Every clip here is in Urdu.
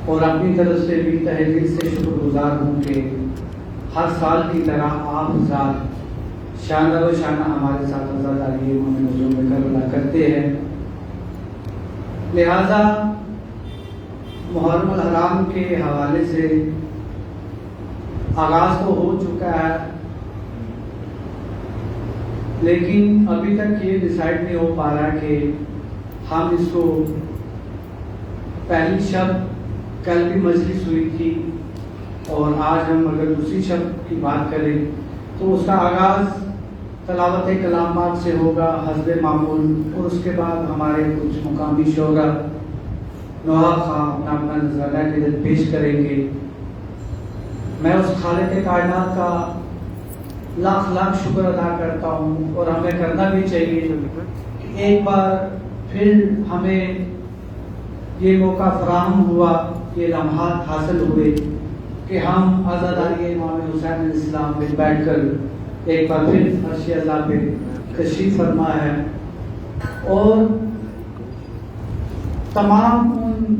اور اپنی طرف سے بھی تہہ دل سے شکر گزار ہوں کہ ہر سال کی طرح آپ حضرات شانہ و شانہ ہمارے ساتھ عزاداری ہجوم کربلا کرتے ہیں. لہذا محرم الحرام کے حوالے سے آغاز تو ہو چکا ہے، لیکن ابھی تک یہ ڈیسائیڈ نہیں ہو پا رہا کہ ہم اس کو پہلی شب کل بھی مجلس ہوئی تھی اور آج ہم اگر دوسری شب کی بات کریں تو اس کا آغاز تلاوت کلام پاک سے ہوگا حسب معمول، اور اس کے بعد ہمارے کچھ مقامی شعراء نواب خواہ اپنا اپنا نذرانہ کے پیش کریں گے. میں اس خالق کائنات کا لاکھ لاکھ شکر ادا کرتا ہوں، اور ہمیں کرنا بھی چاہیے کہ ایک بار پھر ہمیں یہ موقع فراہم ہوا، یہ لمحات حاصل ہوئے کہ ہم عزاداری امام حسین علیہ السلام میں بیٹھ کر ایک بار پھر عرش اعلیٰ پہ تشریف فرما ہے. اور تمام ان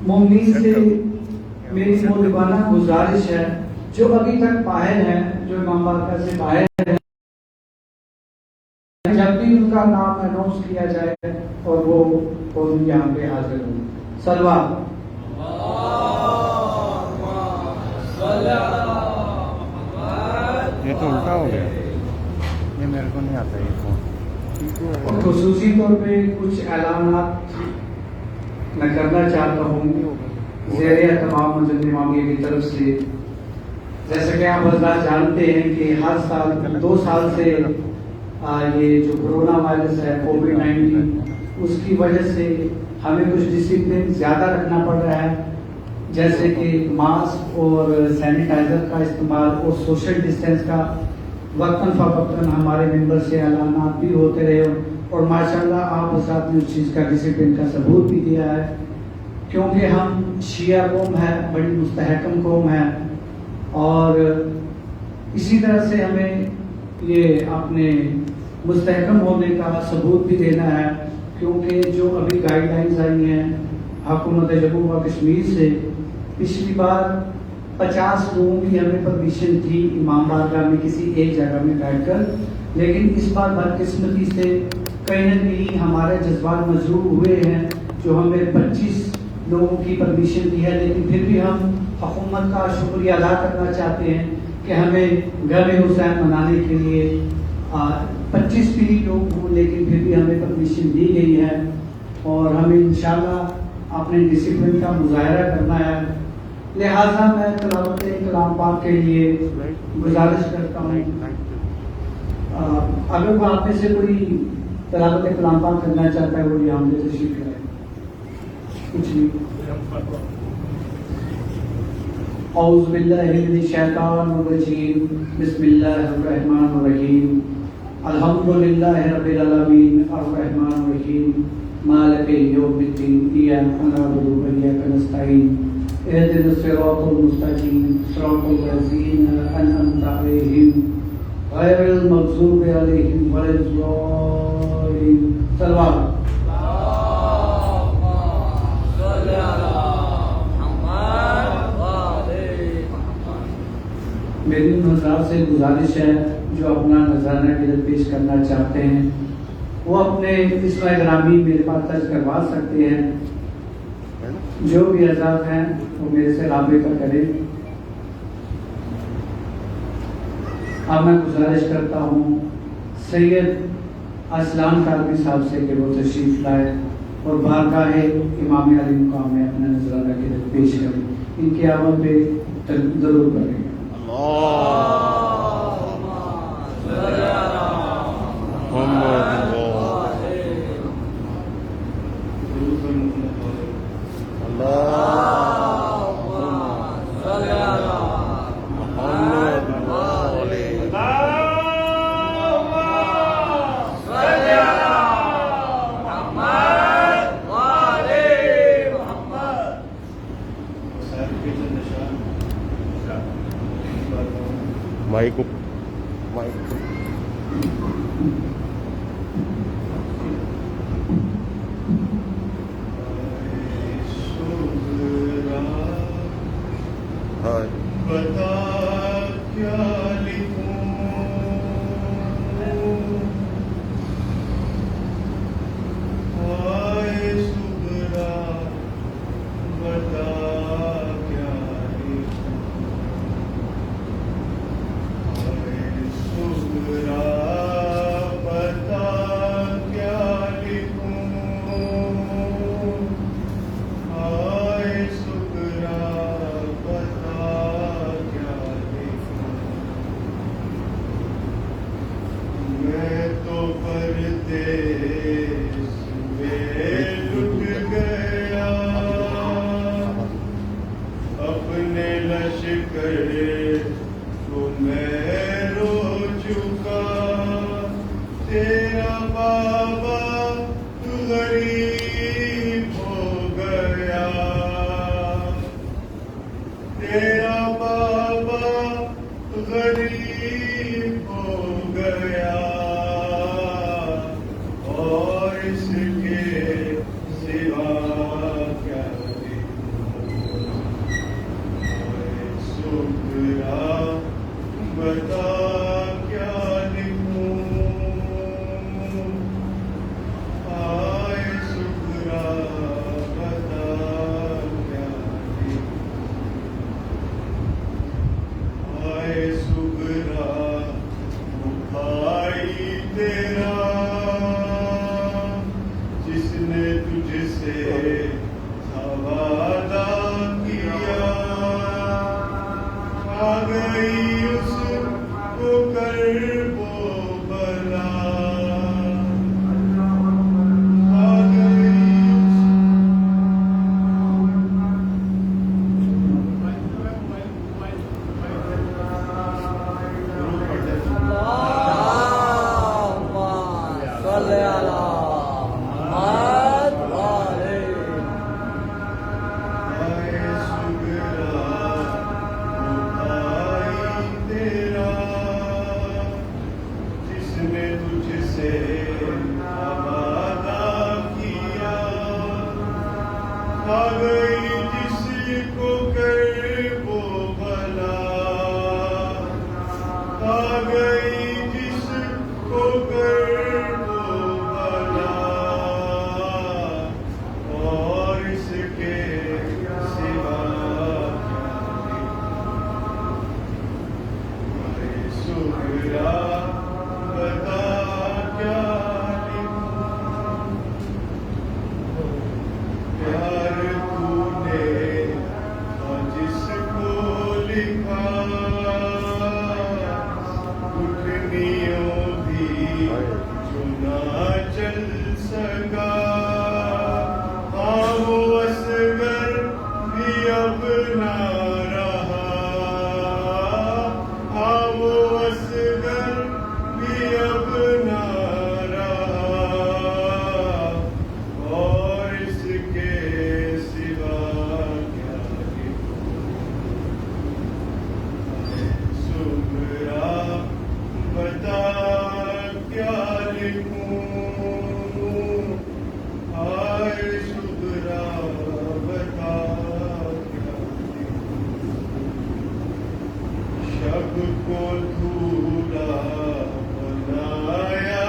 مومنین سے میری مؤدبانہ گزارش ہے جو ابھی تک باہر ہیں، جو امام بارگاہ سے باہر ہیں، جب بھی ان کا نام اناؤنس کیا جائے اور وہ یہاں پہ حاضر ہوں. صلوات. یہ تو الٹا ہو گیا، یہ میرے کو نہیں آتا یہ فون. خصوصی طور پہ کچھ اعلانات میں کرنا چاہتا ہوں زیر اہتمام مسجد امامیہ کی طرف سے. جیسا کہ آپ حضرات جانتے ہیں کہ ہر سال 2 سال سے یہ جو کرونا وائرس ہے کووڈ-19، اس کی وجہ سے ہمیں کچھ ڈسپلن زیادہ رکھنا پڑ رہا ہے، جیسے کہ ماسک اور سینیٹائزر کا استعمال اور سوشل ڈسٹینس کا وقتاً فوقتاً ہمارے ممبر سے اعلانات بھی ہوتے رہے، اور ماشاءاللہ آپ حضرات نے اس چیز کا ڈسپلن کا ثبوت بھی دیا ہے، کیونکہ ہم شیعہ قوم ہے، بڑی مستحکم قوم ہے، اور اسی طرح سے ہمیں یہ اپنے مستحکم ہونے کا ثبوت بھی دینا ہے، کیونکہ جو ابھی گائیڈ لائنز آئی ہیں حکومت جموں و کشمیر سے، پچھلی بار 50 لوگوں کی ہمیں پرمیشن تھی امام بارگاہ میں کسی ایک جگہ میں بیٹھ کر، لیکن اس بار بدقسمتی سے کہیں نہ کہیں ہمارے جذبات مجروح ہوئے ہیں جو ہمیں 25 لوگوں کی پرمیشن دی ہے. لیکن پھر بھی ہم حکومت کا شکریہ ادا کرنا چاہتے ہیں کہ ہمیں گھر حسین منانے کے لیے 25 بھی لوگ ہوں، لیکن پھر بھی ہمیں پرمیشن دی گئی ہے، اور ہمیں انشاءاللہ اپنے ڈسپلن کا مظاہرہ کرنا ہے. لہٰذا میں تلاوت کلام پاک کے لیے گزارش کرتا ہوں، اگر وہ آپ میں سے کوئی تلاوت کلام پاک کرنا چاہتا ہے وہ یہاں پہ تشریف لائے. کچھ نہیں. اعوذ باللہ من الشیطان الرجیم، بسم اللہ الرحمن الرحیم. الحمدللہ رب العالمین الرحمن الرحیم مالک یوم الدین ایاک نعبد و ایاک نستعین اهدنا الصراط المستقیم صراط الذین انعمت علیہم غیر المغضوب علیہم ولا الضالین. صلوات. میری حضرات سے گزارش ہے جو اپنا نذرانہ قدر پیش کرنا چاہتے ہیں وہ اپنے اسماء گرامی میرے پاس درج کروا سکتے ہیں. جو بھی حضرات ہیں وہ میرے سے رابطہ کریں. اب میں گزارش کرتا ہوں سید اسلام کاظمی صاحب سے کہ وہ تشریف لائے اور بارگاہ امام علی مقام میں اپنا نذرانہ قدر پیش کریں. ان کی آمد پہ ضرور کریں. مائک ہائے بتا کیا لکھوں ہائے صبح بتا کیا لکھوں ہائے صبح بتا کیا لکھوں ہائے صبح بتا کیا لکھوں میں تو پردیس میں لٹ گیا اپنے لشکر کو میں رو چکا تیرا بابا غریب ہو گیا تیرا بابا غریب ہو گیا اور اس کے سوا کیا شکرا بتا کیا لکھوں آئے شکرا بتا کیا لکھوں آئے شکرا بھائی تیرا جس نے تجھ سے وعدہ کیا آ گئی اس کو کرب و بلا آ گئی آ گئی جس کو کرب و بلا آ گئی جس کو کرب و بلا اور اس کے سوا شکرا بتا کیا پیار تو نے جس کو لکھا اٹھنیوں بھی چنا چل سکا ہاں وہ اصغر بھی اب نہ رہا ہاں وہ اصغر بھی اب نہ رہا اور اس کے سوا کیا شکرا بتا کیا لکھوں آئے شکرا بتا کیا لکھوں شب کو دھولا بنایا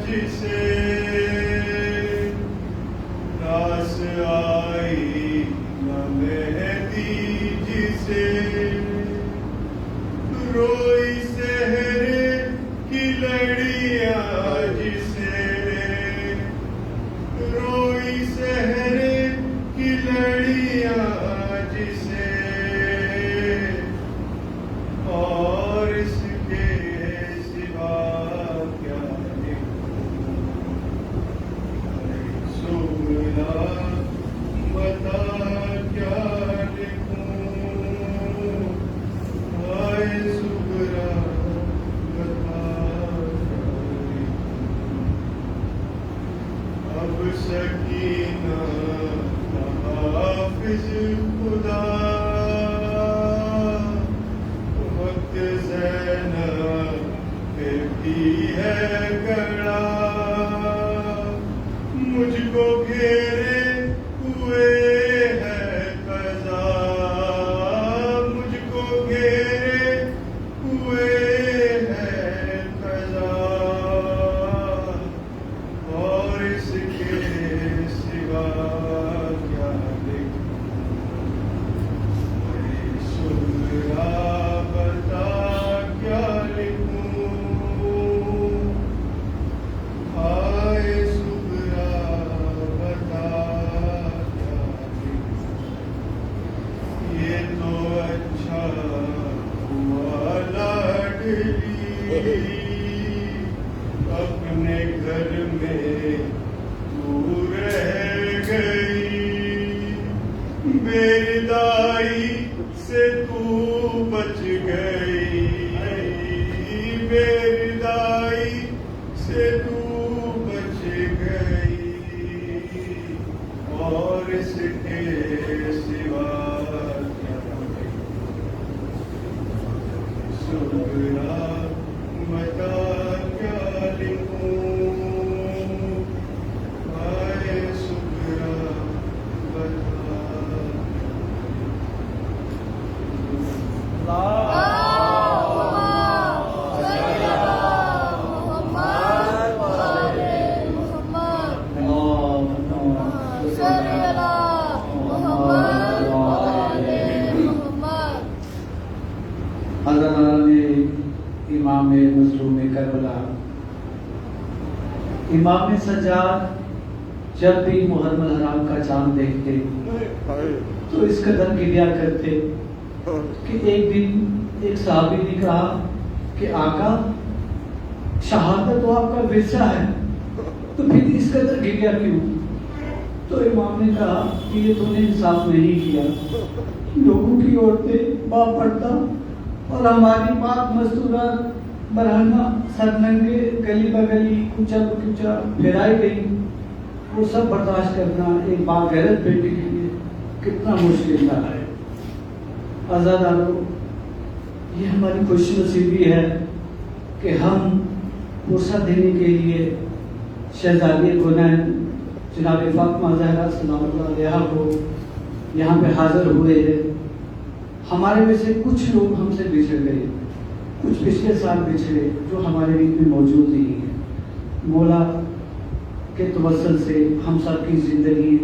جسے راس آئی نہ مہدی جسے روئی سہرے کی لڑیاں جسے روئی سہرے کی لڑیاں جسے اور اس کے سوا کیا شکرا بتا کیا لکھوں آئے شکرا بتا اب سکینہ حافظ خدا وقت زینب پہ بھی ہے کڑا مجھ کو گھیرے ہوئے ہے قضا مجھ میری دائی سے تو بچ گئی، میری دائی سے تو بچ گئی، اور اس کے سوا سغرا بتا کیا لکھوں، آئے سغرا بتا۔ اللہ تعالیٰ نے امام مظلوم کربلا امام سجاد جب بھی محرم الحرام کا چاند دیکھتے تو اس قدر گریا کرتے کہ ایک دن ایک صحابی نے کہا کہ آقا شہادت تو آپ کا ورثہ ہے تو پھر اس قدر گریا کیوں؟ تو امام نے کہا کہ یہ تو نے انصاف نہیں کیا، لوگوں کی عورتیں با پردہ اور ہماری پاک مستورات برہنہ سرننگے گلی بگلی کوچا بکوچا پھیرائی گئی، وہ سب برداشت کرنا ایک باغیرت بیٹی کے لیے کتنا مشکل رہا ہے۔ آزادارو، یہ ہماری خوش نصیبی ہے کہ ہم فرصت دینے کے لیے شہزادی گنین جناب فاطمہ زہرا سلام اللہ علیہا کو یہاں پہ حاضر ہوئے ہیں۔ ہمارے میں سے کچھ لوگ ہم سے بچھڑ گئے، کچھ پچھلے سال بچھڑے جو ہمارے بیچ میں موجود نہیں ہیں۔ مولا کے توسل سے ہم سب کی زندگی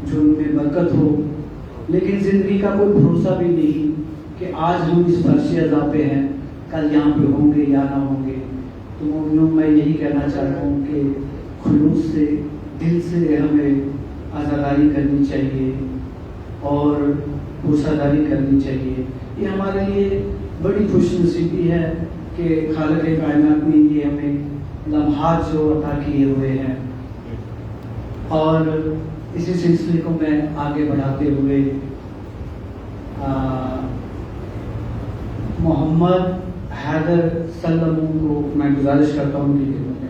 جو ان میں برکت ہو، لیکن زندگی کا کوئی بھروسہ بھی نہیں کہ آج ہم اس فرش عذاب پہ ہیں، کل یہاں پہ ہوں گے یا نہ ہوں گے۔ تو مومنوں، میں یہی کہنا چاہتا ہوں کہ خلوص سے دل سے ہمیں عزاداری کرنی چاہیے اور بھروسہ داری کرنی چاہیے۔ یہ ہمارے لیے بڑی خوش نصیبی ہے کہ خالق کائنات نے یہ ہمیں لمحات جو عطا کیے ہوئے ہیں، اور اسی سلسلے کو میں آگے بڑھاتے ہوئے محمد حیدر سلموں کو میں گزارش کرتا ہوں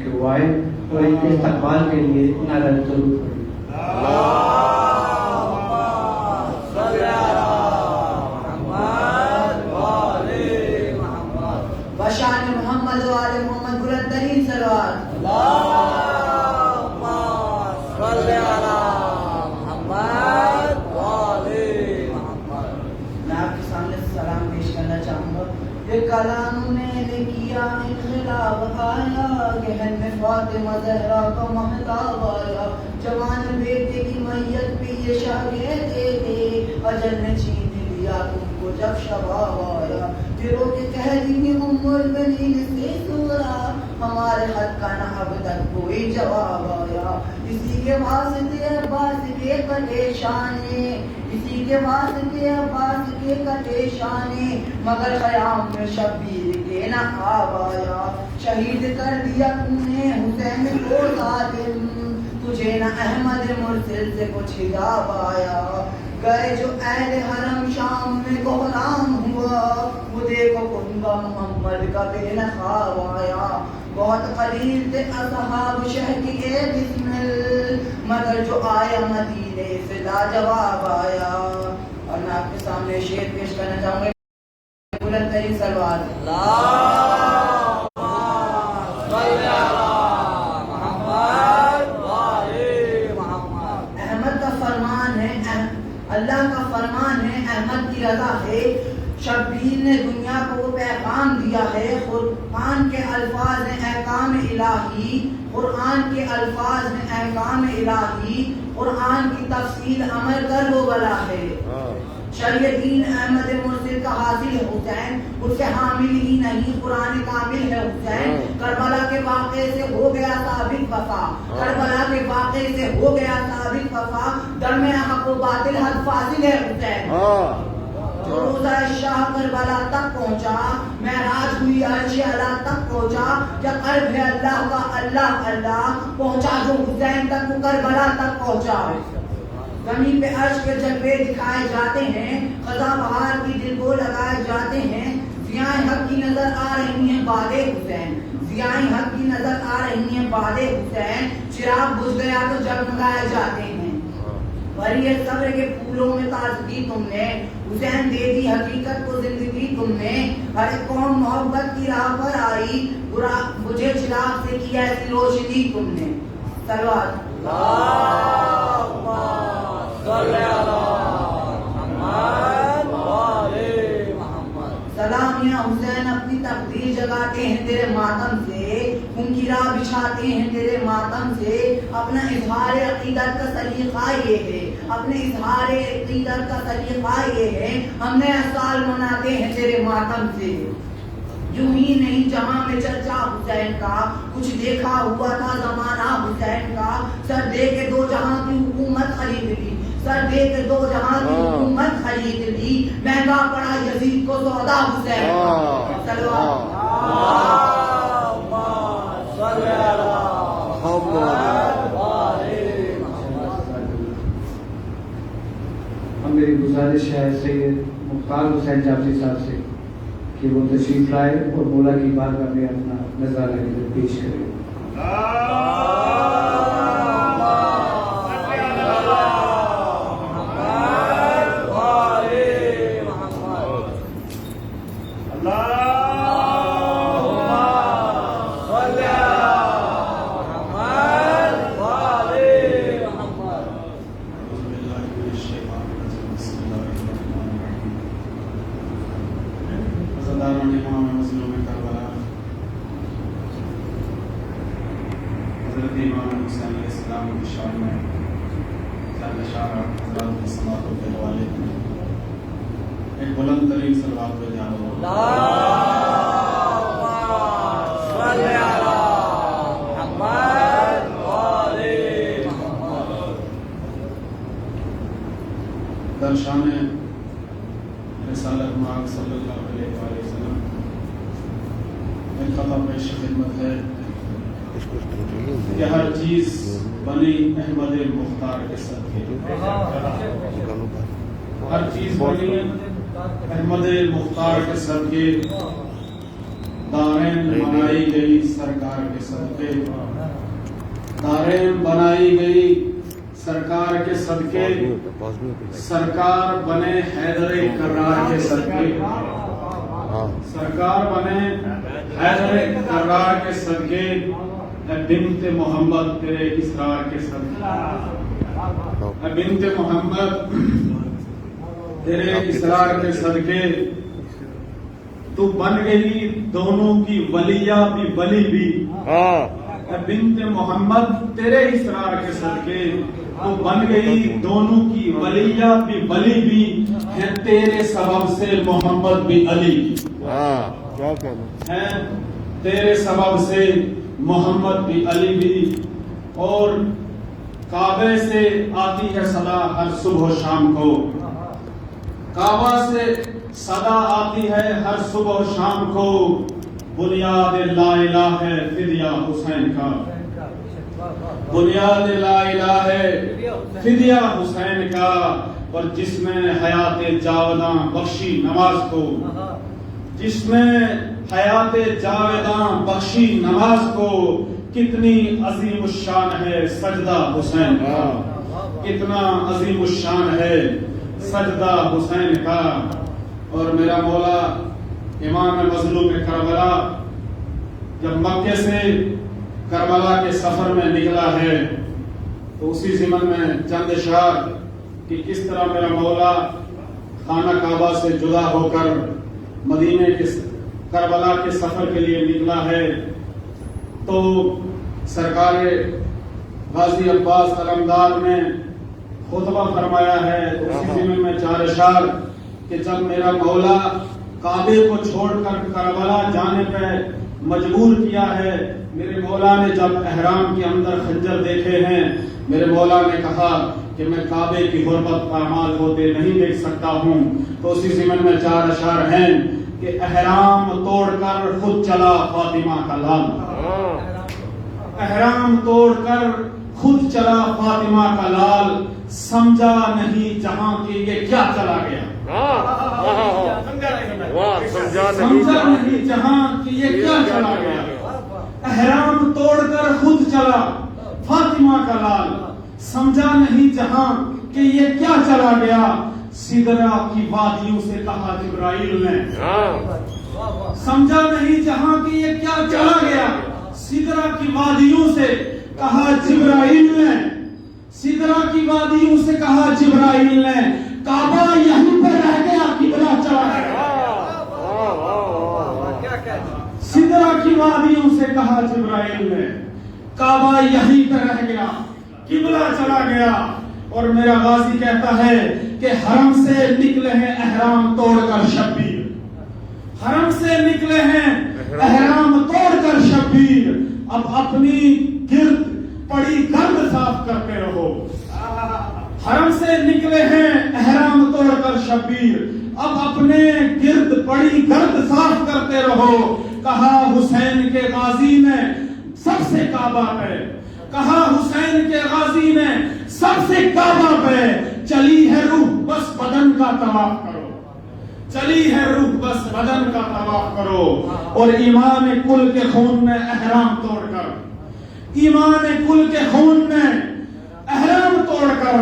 کہ وہ آئے اور ان کے استقبال کے لیے نعرہ ضرور پڑھیں۔ بشان محمد و آل محمد بلند ترین صلوات۔ میں آپ کے سامنے سلام پیش کرنا چاہوں گا۔ یہ کلام نے کیا انقلاب آیا، گہن میں فاطمہ زہرا کا مہتاب آیا، جوان بیٹے کی میت پہ یہ شاگے دے دے، اجل نے چھین لیا تم کو جب شباب آیا، دلوں کے کہہ دی ام البنین سے سورا، ہمارے خط کا نہ اب تک کوئی جواب آیا، اسی کے واسطے عباس کے کٹے شانے، اسی کے واسطے عباس کے کٹے شانے، مگر خیام میں شبیر کے نہ خواب آیا، شہید کر دیا تم نے حسین کو ظالم، تجھے نہ احمد مرسل سے کچھ حجاب آیا، گئے جو اہل حرم شام میں کوہرام ہوا، وہ دیکھو کنبہ محمد کا بے نقاب آیا، بہت قلیل تھے اصحاب شہر کے بسمل، مگر جو آیا مدینے سے لاجواب آیا۔ اور میں آپ کے سامنے شعر پیش کرنا چاہوں گا، بلند ترین صلوات۔ احمد کا فرمان ہے، اللہ کا فرمان ہے، احمد کی رضا ہے، شبیر نے دنیا کو وہ پیغام دیا ہے، قرآن کے الفاظ ہیں احکام الہی، قرآن کے الفاظ ہیں احکام الہی، قرآن کی تفصیل عمل کر وہ بلا ہے، شریع دین احمد مرسل کا حاصل ہے حسین، اس کے حامل ہی نہیں قرآن کامل ہے حسین، کربلا کے واقعے سے ہو گیا ثابت وفا، کربلا کے واقعے سے ہو گیا ثابت وفا، درمیان حق و باطل حد فاصل ہے حسین، جو روزہ شاہ کربلا تک پہنچا، معراج ہوئی عرش اعلیٰ تک پہنچا، جب قلب ہے اللہ کا اللہ اللہ پہنچا جو حسین تک وہ کربلا تک پہنچا۔ زمین پہ عرش کے جلوے دکھائے جاتے ہیں، خزاں بہار کی دل کو لگائے جاتے ہیں، ضیاء حق کی نظر آ رہی ہیں باد حسین، ضیاء حق کی نظر آ رہی ہیں باد حسین، چراغ بجھ گیا تو جگمگائے جاتے ہیں، بھری صبر کے پھولوں میں تازگی تم نے، حسین دے دی حقیقت کو زندگی تم نے، ہر ایک قوم محبت کی راہ پر آئی، مجھے چراغ سے کی ایسی روشنی تم نے. صلوات سلام یا حسین، اپنی تقدیر جگاتے ہیں تیرے ماتم سے، ان کی راہ بچھاتے ہیں تیرے ماتم سے، اپنا اظہار عقیدت کا سلیقہ یہ ہے، اپنے اظہار عقیدت کا سلیقہ یہ ہے، ہم نیا سال مناتے ہیں تیرے ماتم سے. یوں ہی نہیں جہاں میں چرچا حسین کا، کچھ دیکھا ہوا تھا زمانہ حسین کا، سر دے کے دو جہاں کی حکومت خرید لی، سر دے کے دو جہاں کی حکومت خرید لی، مہنگا پڑا یزید کو سودا حسین کا. ہم میری گزارش ہے سید مختار حسین جعفری صاحب سے کہ وہ تشریف لائے اور مولا کی بارگاہ میں اپنا نظارہ پیش کرے. ایک بلند ترین صلوات پہ جانو در شان رسالت مآب صلی اللہ علیہ وآلہ وسلم ایک خطا پیش خدمت ہے کہ ہر چیز بنی احمد مختار کے صدقے، ہر چیز بنی احمد مختار کے صدقے، دارین بنائی گئی سرکار کے صدقے، دارین بنائی گئی سرکار کے صدقے، سرکار بنے حیدر کرار کے صدقے، سرکار بنے حیدر کرار کے صدقے، اے بنت محمد تیرے اسرار کے صدقے، اے بنت محمد تیرے اسرار کے صدقے، تو بن گئی دونوں کی ولیہ بھی ولی بھی، اے بنت محمد تیرے اسرار کے صدقے، تو بن گئی دونوں کی ولیہ بھی ولی بھی، ہے تیرے سبب سے محمد بھی علی، ہے تیرے سبب سے محمد بھی علی بھی. اور کعبے سے آتی ہے صدا ہر صبح و شام کو، کعبہ سے صدا آتی ہے ہر صبح و شام کو، بنیاد لا الہ ہے فدیہ حسین کا، بنیاد لا الہ ہے فدیہ حسین کا. اور جس نے حیات جاوداں بخشی نماز کو، جس نے حیات جاوداں بخشی نماز کو، کتنی عظیم الشان ہے سجدہ حسین کا، کتنا عظیم الشان ہے سجدہ حسین کا. اور میرا مولا امام مظلوم کربلا جب مکے سے کربلا کے سفر میں نکلا ہے تو اسی ضمن میں چند اشعار کہ کس طرح میرا مولا خانہ کعبہ سے جدا ہو کر مدینے کے کربلا کے سفر کے لیے نکلا ہے. تو سرکار غازی عباس علمدار نے خطبہ فرمایا ہے، تو اسی ضمن میں چار اشعار کہ جب میرا مولا کعبے کو چھوڑ کر کربلا جانے پہ مجبور کیا ہے، میرے مولا نے جب احرام کے اندر خنجر دیکھے ہیں، میرے مولا نے کہا کہ میں کعبے کی حرمت پامال ہوتے نہیں دیکھ سکتا ہوں. تو اسی ضمن میں چار اشعار ہیں کہ احرام توڑ کر خود چلا فاطمہ کا لال، احرام توڑ کر خود چلا فاطمہ کا لال، سمجھا نہیں جہاں کہ یہ کیا چلا گیا. سمجھا نہیں جہاں کہ یہ کیا چلا گیا. احرام توڑ کر خود چلا فاطمہ کا لال. سمجھا نہیں جہاں کہ یہ کیا چلا گیا. سدرا کی وادیوں سے کہا جبرائیل نے. سمجھا نہیں جہاں کہ یہ کیا چلا گیا. سدرا کی وادیوں سے کہا جبرائیل نے. سدرا کی وادیوں سے کہا جبرائیل نے. کعبہ یہیں پہ رہ گیا قبلہ چلا گیا. سدرا کی وادیوں سے کہا جبرائیل نے. کعبہ یہیں پہ رہ گیا قبلہ چلا گیا. اور میرا غازی کہتا ہے کہ حرم سے نکلے ہیں احرام توڑ کر شبیر. حرم سے نکلے ہیں احرام توڑ کر شبیر. اب اپنی گرد پڑی گرد صاف کرتے رہو. حرم سے نکلے ہیں احرام توڑ کر شبیر. اب اپنے گرد پڑی گرد صاف کرتے رہو. کہا حسین کے غازی نے سب سے کعبہ پہ. کہا حسین کے غازی نے سب سے کعبہ پہ. چلی ہے روح بس بدن کا طواف کرو. چلی ہے روح بس بدن کا طواف کرو. اور ایمان کل کے خون میں احرام توڑ کر, ایمان کل کے خون میں احرام توڑ کر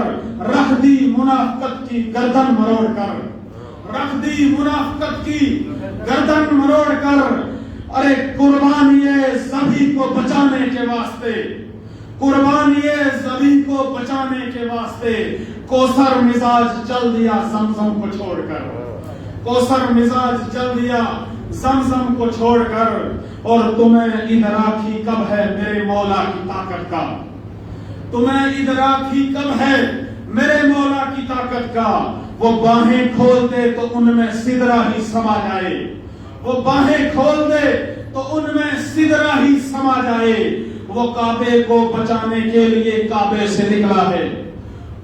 رکھ دی منافقت کی گردن مروڑ کر. رکھ دی منافقت کی گردن مروڑ کر. ارے قربانی ذبح کو بچانے کے واسطے, قربانی ذبح کو بچانے کے واسطے کوثر مزاج چل دیا زمزم کو چھوڑ کر. کوثر مزاج چل دیا زمزم کو چھوڑ کر. اور تمہیں ادراک ہی کب ہے میرے مولا کی طاقت کا. تمہیں ادراک ہی کب ہے میرے مولا کی طاقت کا. وہ باہیں کھول دے تو ان میں سدرا ہی سما جائے. وہ باہیں کھول دے تو ان میں سدرا ہی سما جائے. وہ کعبے کو بچانے کے لیے کعبے سے نکلا ہے.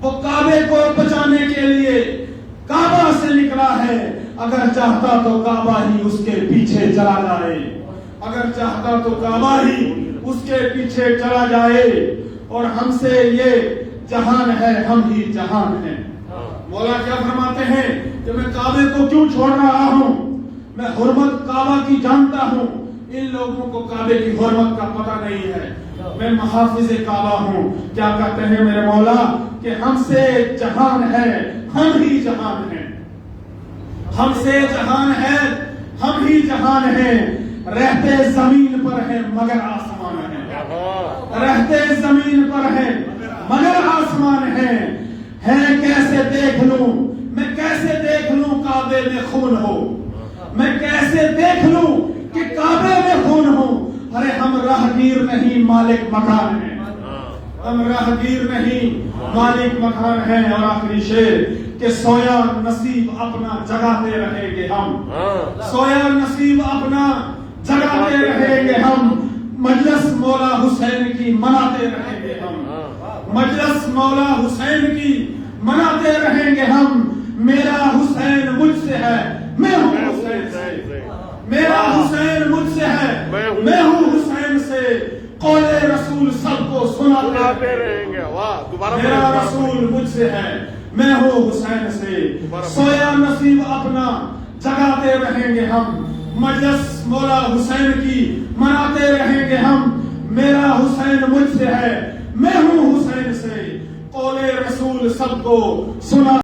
وہ کعبے کو بچانے کے لیے کعبہ سے نکلا ہے. اگر چاہتا تو کعبہ ہی اس کے پیچھے چلا جائے. اگر چاہتا تو کعبہ ہی اس کے پیچھے چلا جائے. اور ہم سے یہ جہان ہے ہم ہی جہان ہیں. مولا کیا فرماتے ہیں کہ میں کعبے کو کیوں چھوڑ رہا ہوں. میں حرمت کعبہ کی جانتا ہوں. ان لوگوں کو کعبے کی حرمت کا پتہ نہیں ہے. میں محافظ کعبہ ہوں. کیا کہتے ہیں میرے مولا کہ ہم سے جہان ہے ہم ہی جہان ہیں. ہم سے جہان ہے ہم ہی جہان ہیں. رہتے زمین پر ہیں مگر آسمان ہیں. رہتے زمین پر ہیں مگر آسمان ہیں. ہے کیسے دیکھ لوں میں کیسے دیکھ لوں کعبے میں خون ہو. میں کیسے دیکھ لوں کہ کعبے میں خون ہو. ارے ہم راہگیر نہیں مالک مکان ہیں. ہم راہگیر نہیں مالک مکان ہیں. اور آخری شعر کہ سویا نصیب اپنا جگاتے رہیں گے ہم. سویا نصیب اپنا جگاتے رہیں گے ہم. مجلس مولا حسین کی مناتے رہیں گے ہم. مجلس مولا حسین کی مناتے رہیں گے ہم. میرا حسین مجھ سے ہے میں ہوں حسین سے. میرا حسین مجھ سے ہے میں ہوں حسین سے. قول رسول سب کو سناتے رہیں گے. میرا رسول مجھ سے ہے میں ہوں حسین سے. سویا نصیب اپنا جگاتے رہیں گے ہم. مجلس مولا حسین کی مناتے رہیں گے ہم. میرا حسین مجھ سے ہے میں ہوں حسین سے. قول رسول سب کو سنا.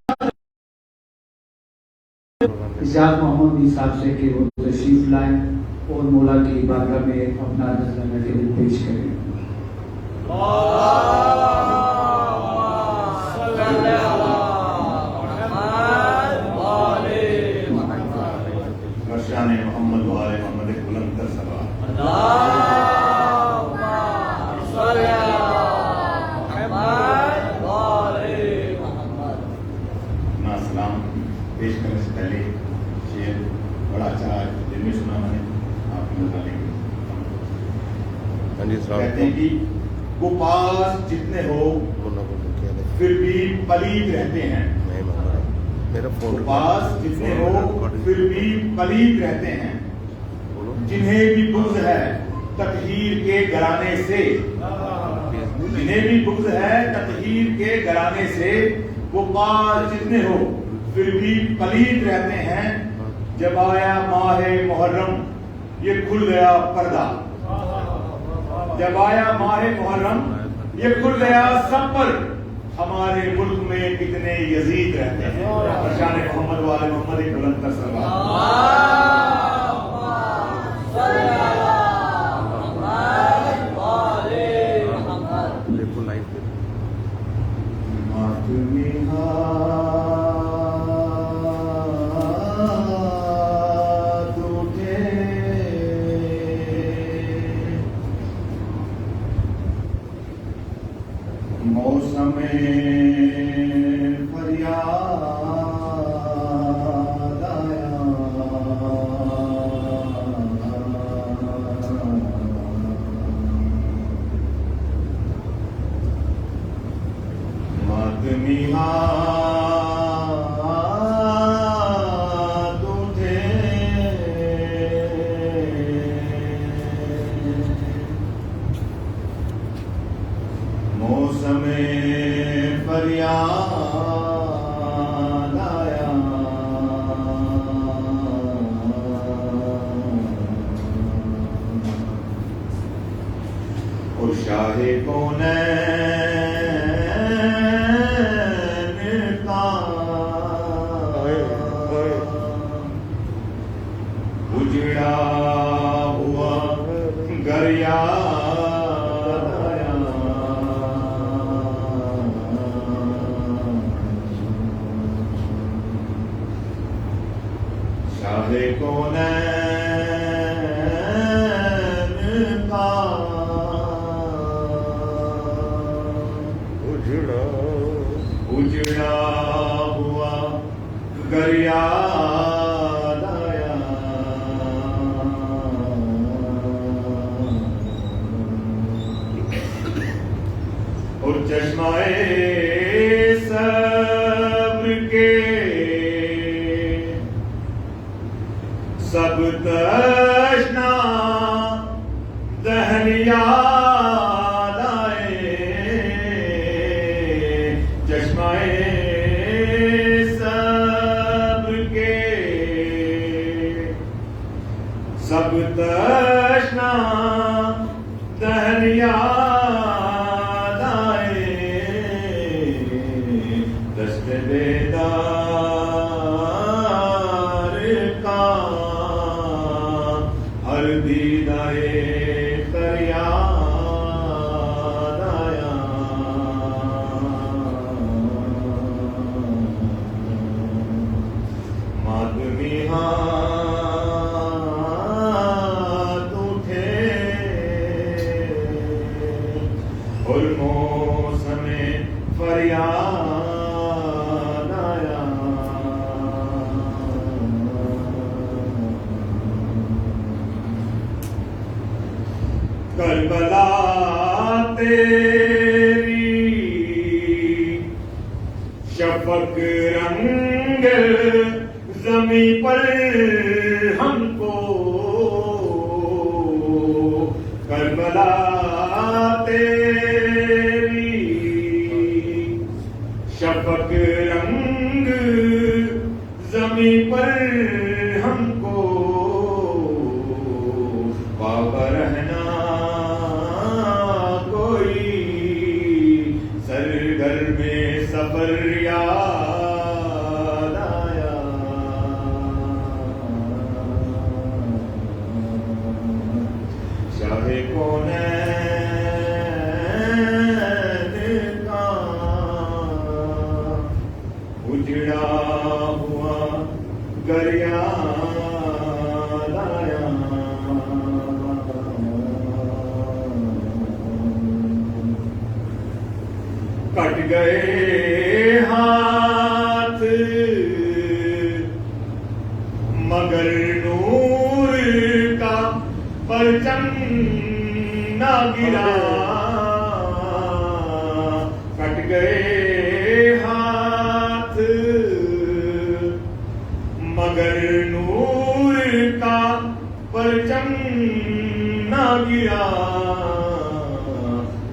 اجازت محمد صاحب سے کہ وہ تشریف لائیں اور مولا کی بارگاہ میں اپنا نذرانہ دل پیش کریں. شان محمد والے محمد بلند تر سبا. اپنا سلام پیش کرنے سے پہلے شعر بڑا اچھا دل میں سنا میں نے آپ کو بتانے کہتے ہیں کہ وہ پاس جتنے ہو پھر بھی پلید رہتے ہیں. پاس جتنے ہو پھر بھی پلید رہتے ہیں. جنہیں بھی بغض ہے تطہیر کے گھرانے سے جنہیں بھی بغض ہے تطہیر کے گھرانے سے، وہ پاس جتنے ہو پھر بھی پلید رہتے ہیں۔ جب آیا ماہ محرم یہ کھل گیا پردہ، جب آیا ماہ محرم یہ کھل گیا سب پر۔ ہمارے ملک میں کتنے یزید رہتے ہیں، شان محمد والے محمد ایک بلند کر موسم فریاد آیا، ماتمی ہاتھ اٹھے، موسم فریاد آیا، اور شاہ کونین کا اجڑا ہوا گھر یاد آیا، شاہ کونین کا اجڑا ہوا گھر یاد آیا، اور چشمہ صبر کے سب تشنا دہن یاد آئے، چشمہ صبر کے سب تشنا دہن یاد آئے، دست بیدار کا ہر دیدائے فریاد آیا، ماتمی ہاتھ اٹھے، اور موسم فریاد آیا، کربلا تیری شفق رنگ زمیں پر ہم کو، کربلا تیری شفق رنگ زمیں پر ہم کو، بابا رہنا کوئی سرگر میں سفر یاد آیا، شاہ کونین کا اجڑا ہوا گھر یاد آیا، کٹ گئے ہاتھ مگر نور کا پرچم نہ گرا، کٹ گئے ہاتھ مگر نور کا پرچم نہ گرا،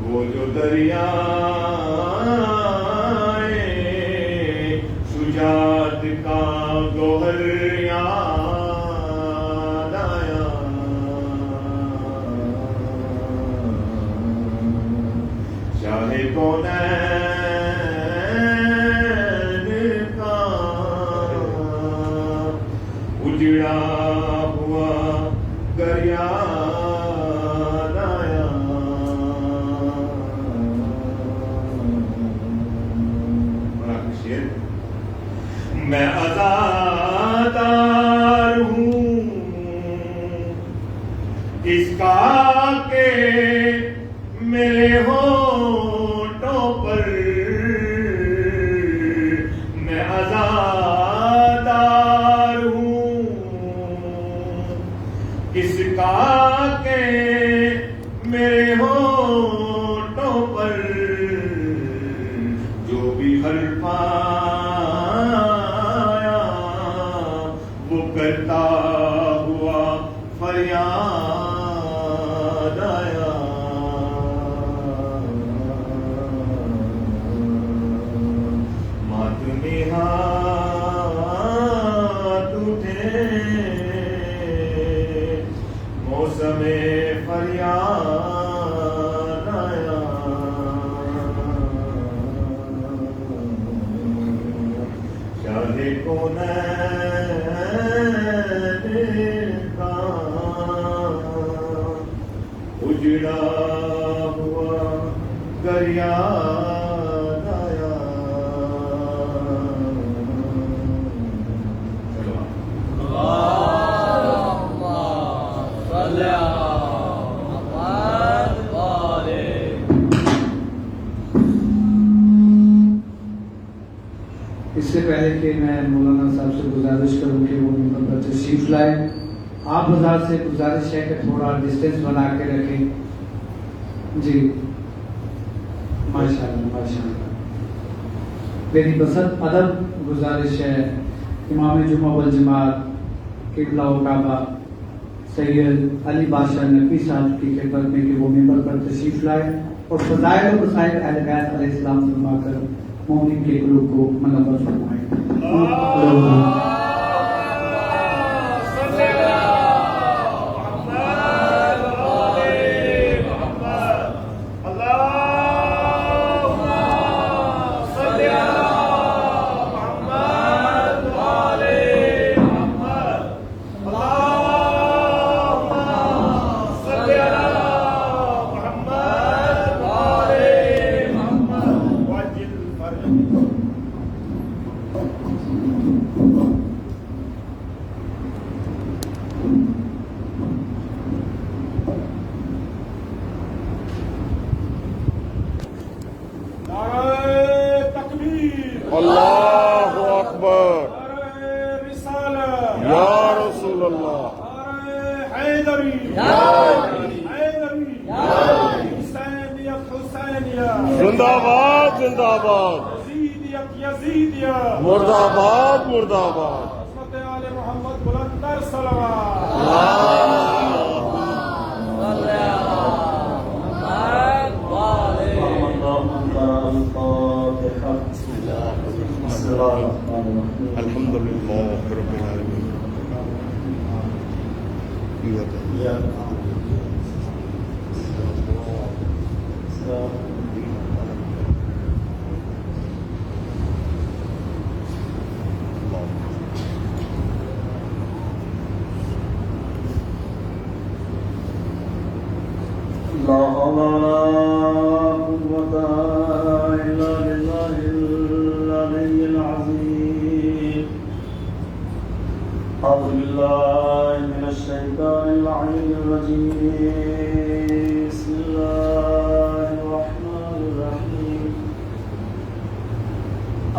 وہ جو دریائے شجاعت کا گوہر یاد آیا شاہ کونین کا اجڑا ہوا گھر یاد آیا میں عزادار ہوں اس کا کہ میرے ہونٹوں پر میں عزادار ہوں اس کا کہ میرے ہونٹوں پر جو بھی حرف کرتا ہوا فریاد آیا ماتمی ہاتھ اٹھے موسم فریاد آیا شاہ کونین کا اجڑا ہوا گھر یاد آیا اس سے پہلے کہ میں مولانا صاحب سے گزارش کروں کہ وہ ممبر پر تشریف لائیں، آپ حضرات سے گزارش ہے کہ تھوڑا ڈسٹینس بنا کے رکھیں. جی ماشاءاللہ ماشاءاللہ. میری بسط ادب گزارش ہے امام جمعہ والجماعت قبلہ و کعبہ سید علی بادشاہ نقوی صاحب کی خدمت میں کہ وہ ممبر پر تشریف لائیں اور فضائل و مسائل اہل بیت علیہ السلام فرما کر مومن کے قلوب کو منور فرمائیں. اللہ اکبر یا رسول اللہ زندہ باد زندہ باد مرد آباد مرد آباد محمد بلندر صلوات الحمد للہ رب العالمین. أعوذ بالله من الشيطان اللعين الرجيم. بسم الله الرحمن الرحيم.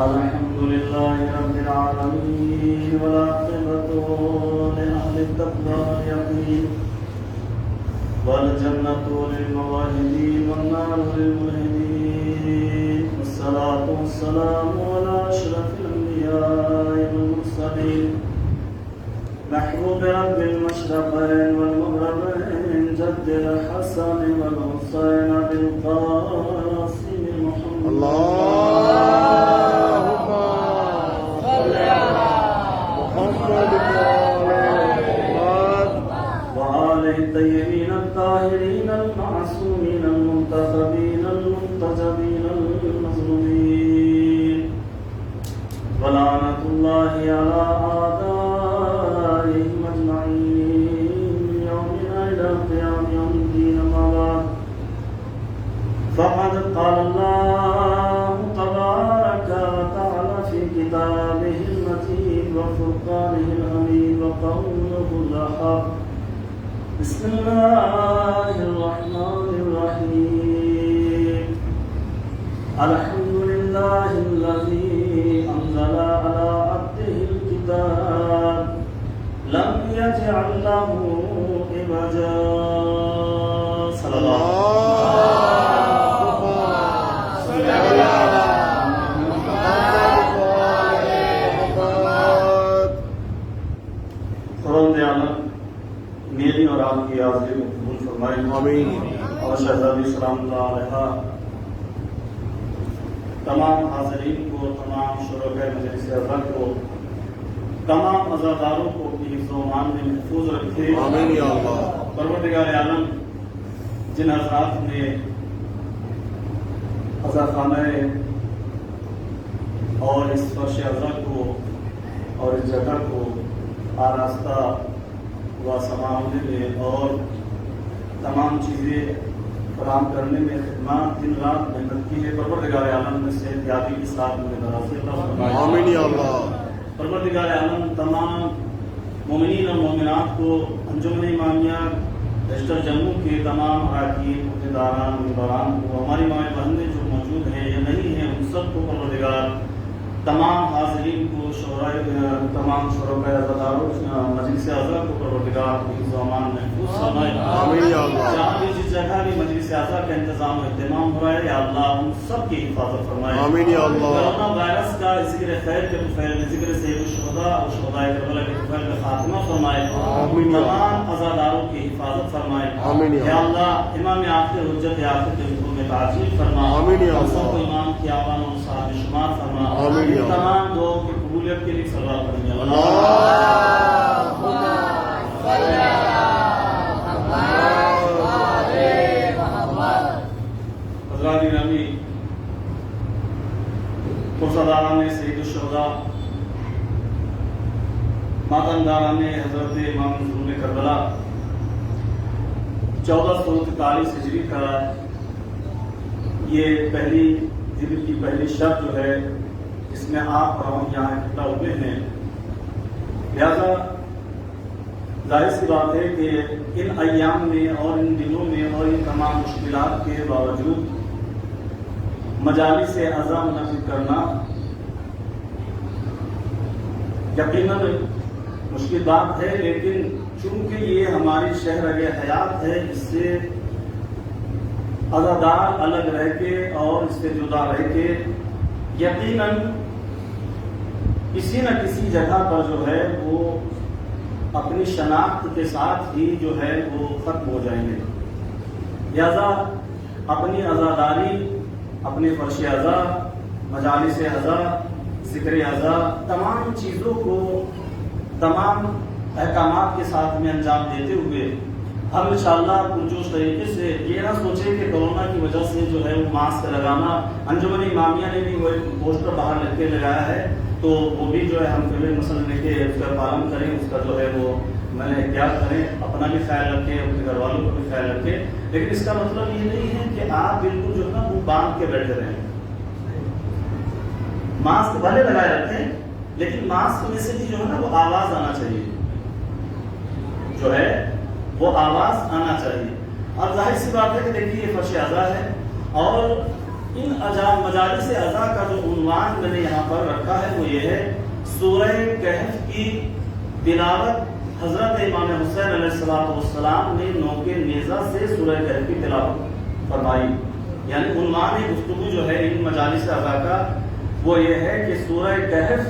الحمد لله رب العالمين والعاقبة لأهل التقوى واليقين والجنة للموحدين والنار للملحدين والصلاة والسلام على أشرف الأنبياء والمرسلين نحو برب المشرقين والمغربين جد الحسن والحسين بالقاسم محمد اللهم صل على محمد وآله الطيبين الطاهرين المعصومين المنتخبين المنتجبين المظلومين ولعنة الله على أعدائهم أجمعين من يومنا إلى قيام يوم الدين. ما بعد فقد قال الله تبارك وتعالى في كتابه المتين وفرقانه الحميد وقوله الحق. بسم الله الرحمن الرحيم. الحمد لله الذي أنزل على عبده الكتاب لم يجعل له عوجا. صلى الله میری اور آپ کی حاضری کو قبول فرمائے. آمین. اور شہزادی سلام اللہ علیہ تمام حاضرین کو، تمام شرکاء مجلس اعضاء کو، تمام عزاداروں کو اپنی حفظ و امان میں محفوظ رکھے. آمین یا اللہ. پروردگار عالم جن حضرات نے عزاخانہ اور اس فرش عزا کو اور اس جگہ کو آراستہ و سنبھالنے میں اور تمام چیزیں فراہم کرنے میں خدمات دن رات محنت کی ہے، پروردگار عالم میں صحت یابی کے ساتھ میں درازی عطا فرمائے. آمین یا اللہ. پروردگار عالم تمام مومنین اور مومنات کو، انجمن امامیہ رجسٹر جموں کے تمام اراکین، عہدیداران، ممبران کو، ہماری مائیں بہنیں جو موجود ہیں یا نہیں ہیں ان سب کو پروردگار، تمام حاضرین کو، تمام شرکاء عزاداروں مجلس اعضاء کو پروردگار حفظ و امان محفوظ فرمائے. آمین یا اللہ. جہاں بھی جس جگہ بھی مجلس اعضاء کا انتظام و اہتمام ہو رہا ہے یا اللہ ان سب کی حفاظت فرمائے. آمین یا اللہ. کورونا وائرس کا ذکر خیر کے طفیل میں ذکر سید الشہداء اور شہداء کربلا کے طفیل میں خاتمہ فرمائے. آمین یا اللہ. تمام عزاداروں کی حفاظت فرمائے. آمین یا یا اللہ امام آخر حجت آخر کے حکم میں تعجیل فرما. آمین یا اللہ. سب کو امام کی آوان اور صاحب شمار فرما. آمین یا اللہ. تمام دعاؤں کی قبولیت کے لیے صلوات پڑھیں. حضرات گرامی، پرساداران سید الشہداء، ماتمداران حضرت امام ظہور کربلا، 1443 ہجری کا یہ پہلی ذکر کی پہلی شب جو ہے اس میں آپ اور ہم یہاں اکٹھا ہوئے ہیں. لہذا ظاہر سی بات ہے کہ ان ایام میں اور ان دنوں میں اور ان تمام مشکلات کے باوجود مجالس اعضا منعقد کرنا یقیناً مشکل بات ہے، لیکن چونکہ یہ ہماری شہرگ حیات ہے، اس سے عزادار الگ رہ کے اور اس سے جدا رہ کے یقیناً کسی نہ کسی جگہ پر جو ہے وہ اپنی شناخت کے ساتھ ہی جو ہے وہ ختم ہو جائیں گے. لہذا اپنی عزاداری، اپنے فرش عزا، مجالس عزا، ذکر عزا، تمام چیزوں کو تمام احکامات کے ساتھ میں انجام دیتے ہوئے ہم انشاءاللہ پرجوش طریقے سے یہ نہ سوچیں کہ کورونا کی وجہ سے جو ہے وہ ماسک لگانا، انجمن امامیہ نے بھی وہ ایک پوسٹر باہر لگ کے لگایا ہے تو وہ بھی جو ہے ہم پھر مسئلہ لے کے اس کا پالن کریں، اس کا جو ہے وہ احتیاط کریں، اپنا بھی خیال رکھیں، اپنے گھر والوں کا بھی خیال رکھیں. لیکن اس کا مطلب یہ نہیں ہے کہ آپ بالکل جو ہے نا وہ باندھ کے بیٹھے رہیں. ماسک بھلے لگائے رکھیں لیکن ماسک میں سے بھی جو ہے نا وہ آواز آنا چاہیے، جو ہے وہ آواز آنا چاہیے. اور ظاہر سی بات ہے کہ دیکھیے یہ فرش عزا ہے اور ان مجالس عزا کا جو عنوان میں نے یہاں پر رکھا ہے وہ یہ ہے سورہ کہف کی تلاوت. حضرت امام حسین علیہ السلام نے نوکے نیزہ سے سورہ کہف کی تلاوت فرمائی. یعنی عنوان گفتگو جو ہے ان مجالس عزا کا وہ یہ ہے کہ سورہ کہف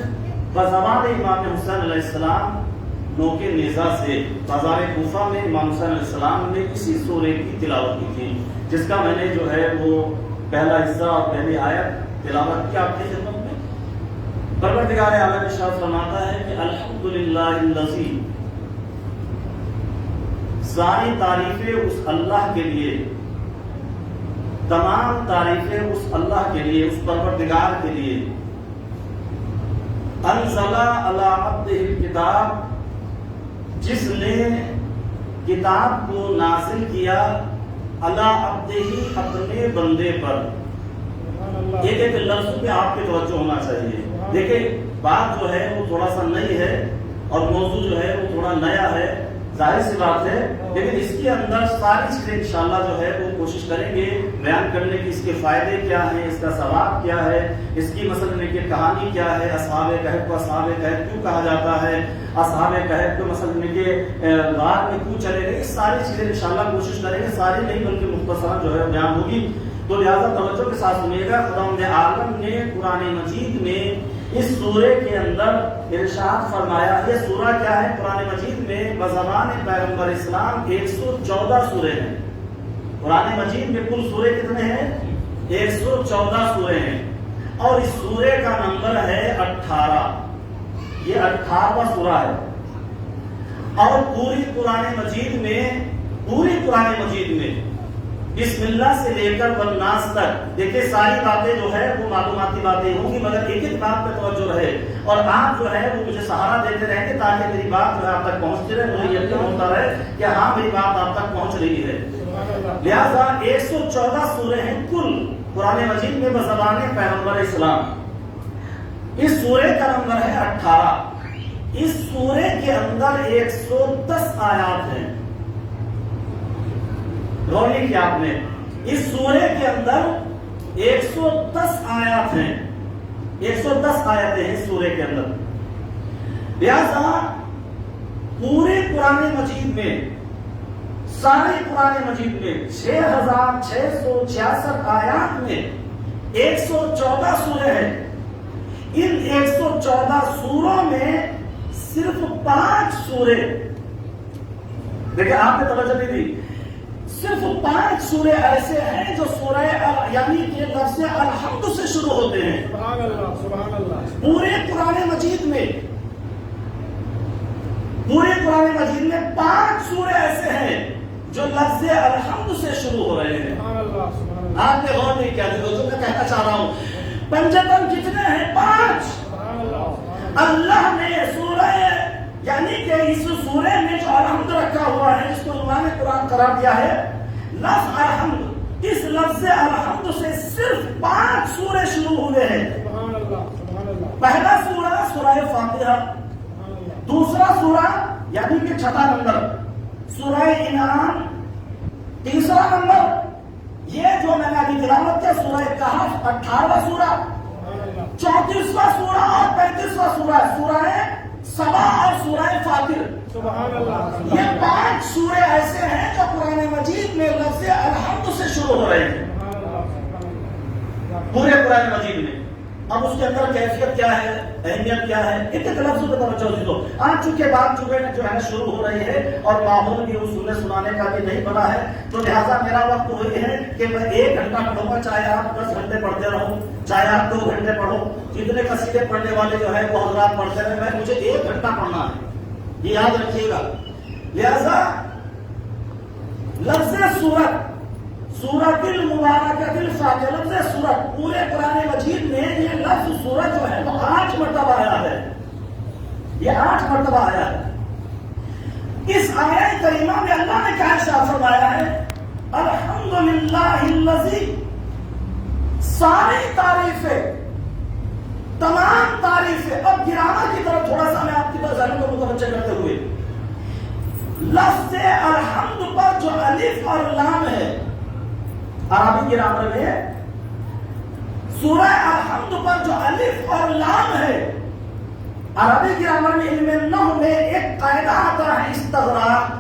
بزبان امام حسین علیہ السلام نوکے نیزہ سے بازار کوفہ میں امام حسین علیہ السلام نے اسی سورے کی تلاوت کی تھی، جس کا میں نے جو ہے وہ پہلا حصہ اور پہلی آیت تلاوت کی آپ کی خدمت میں۔ پروردگار عالم ارشاد فرماتا ہے کہ الحمدللہ الذی، ساری تعریفیں اس اللہ کے لیے، تمام تعریفیں اس اللہ کے لیے، اس پروردگار کے لیے، انزل علی عبدہ الکتاب، جس نے کتاب کو نازل کیا علی عبدہ، اپنے بندے پر۔ ایک ایک لفظ پہ آپ کی توجہ ہونا چاہیے۔ دیکھیں بات جو ہے وہ تھوڑا سا نئی ہے اور موضوع جو ہے وہ تھوڑا نیا ہے، ظاہر سی بات ہے، لیکن اس کے اندر ساری چیزیں انشاءاللہ جو ہے وہ کوشش کریں گے بیان کرنے کی، اس کے فائدے کیا ہیں، اس کا ثواب کیا ہے، اس کی مثلا کہ کہانی کیا ہے، اصحاب کہف کو اصحاب کہف کیوں کہا جاتا ہے، اصحاب کہف کو مثلا کہ غار میں کیوں چلے گئے، اس ساری چیزیں انشاءاللہ کوشش کریں گے، ساری نہیں بلکہ مختصر جو ہے بیان ہوگی۔ تو لہذا توجہ کے ساتھ سنیے گا۔ خداوند عالم نے قرآن مجید میں اس سورے کے اندر ارشاد فرمایا، یہ سورہ کیا ہے؟ قرآن مجید میں بزبان پیغمبر اسلام 114 سورے ہیں۔ قرآن مجید میں کل سورے کتنے ہیں؟ 114 سورے ہیں، اور اس سورے کا نمبر ہے 18۔ یہ 18واں سورہ ہے، اور پوری قرآن مجید میں بسم اللہ سے لے کر والناس تک، دیکھیں ساری باتیں جو ہے وہ معلوماتی باتیں ہوں گی، مگر ایک ایک بات پہ توجہ رہے، اور آپ جو ہے وہ مجھے سہارا دیتے رہیں گے تاکہ میری بات جو ہے آپ تک پہنچتی رہے، مجھے یقین ہوتا رہے کہ ہاں میری بات آپ تک پہنچ رہی ہے۔ لہذا 114 سورے ہیں کل قرآن مجید میں بزبان پیغمبر اسلام۔ اس سورے کا نمبر ہے 18۔ اس سورے کے اندر 110 آیات ہیں۔ غور نہیں کیا آپ نے؟ اس سورے کے اندر 110 آیات ہیں، 110 آیتیں ہیں اس سورے کے اندر۔ لہذا پورے قرآن مجید میں، سارے قرآن مجید میں 6666 آیات میں 114 سورے ہیں۔ ان 114 سوروں میں صرف 5 سورے، دیکھیں آپ نے توجہ نہیں دی، صرف 5 سورے ایسے ہیں جو سورہ یعنی کہ لفظ الحمد سے شروع ہوتے ہیں۔ سبحان اللہ، سبحان اللہ۔ پورے قرآن مجید میں 5 سورے ایسے ہیں جو لفظ الحمد سے شروع ہو رہے ہیں۔ سبحان اللہ، سبحان اللہ۔ آپ نے غور نہیں کیا، جو میں کہنا چاہ رہا ہوں، پنجتن کتنے ہیں؟ 5۔ سبحان اللہ۔ اللہ نے سورہ یعنی کہ اس سورے میں جو الحمد رکھا ہوا ہے، جس کو عنوان قرآن قرار دیا ہے لفظ الحمد، اس لفظ الحمد سے صرف 5 سورے شروع ہوئے ہیں۔ سبحان اللہ، سبحان اللہ۔ پہلا سورہ سورہ فاتحہ، سبحان اللہ۔ دوسرا سورہ یعنی کہ 6واں نمبر سورہ انعام، تیسرا نمبر یہ جو میں نے ابھی تلاوت کیا سورہ کہف 18واں سورہ، سبحان اللہ۔ 34واں سورہ اور 35واں سورہ سورہ سبا اور سورہ فاطر۔ سبحان اللہ۔ یہ 5 سورے ایسے ہیں جو قرآن مجید میں لفظ الحمد سے شروع ہو رہے ہیں سبحان اللہ، سبحان اللہ۔ پورے قرآن مجید میں۔ اب اس کے اندر کیفیت کیا ہے، اہمیت کیا ہے، ایک ایک لفظوں پہ توجہ دو۔ آج چونکہ بات جو ہے شروع ہو رہی ہے اور ماحول بھی سننے سنانے کا بھی نہیں بنا ہے، تو لہٰذا میرا وقت وہی ہے کہ میں 1 گھنٹہ پڑھوں گا، چاہے آپ 10 گھنٹے پڑھتے رہو، چاہے آپ 2 گھنٹے پڑھو، جتنے قصیدے پڑھنے والے جو ہے وہ حضرات پڑھتے رہے، مجھے 1 گھنٹہ پڑھنا ہے، یہ یاد رکھیے گا۔ لہذا لفظ سورت، سورۃ المبارکۃ الفاتحہ، لفظ سورت پورے قرآن مجید میں یہ لفظ سورت جو ہے وہ 8 مرتبہ آیا ہے، یہ 8 مرتبہ آیا ہے۔ اس آیہ کریمہ میں اللہ نے کیا ارشاد فرمایا ہے؟ الحمدللہ الذی، ساری تعریفیں، تمام تعریفیں۔ اب گرامر کی طرف تھوڑا سا میں آپ کی ذہن کو متوجہ کرتے ہوئے، لفظ الحمد پر جو الف اور لام ہے عربی گرامر میں، سورہ الحمد پر جو الف اور لام ہے عربی گرامر میں، علم نحو میں ایک قاعدہ آتا ہے استغراق،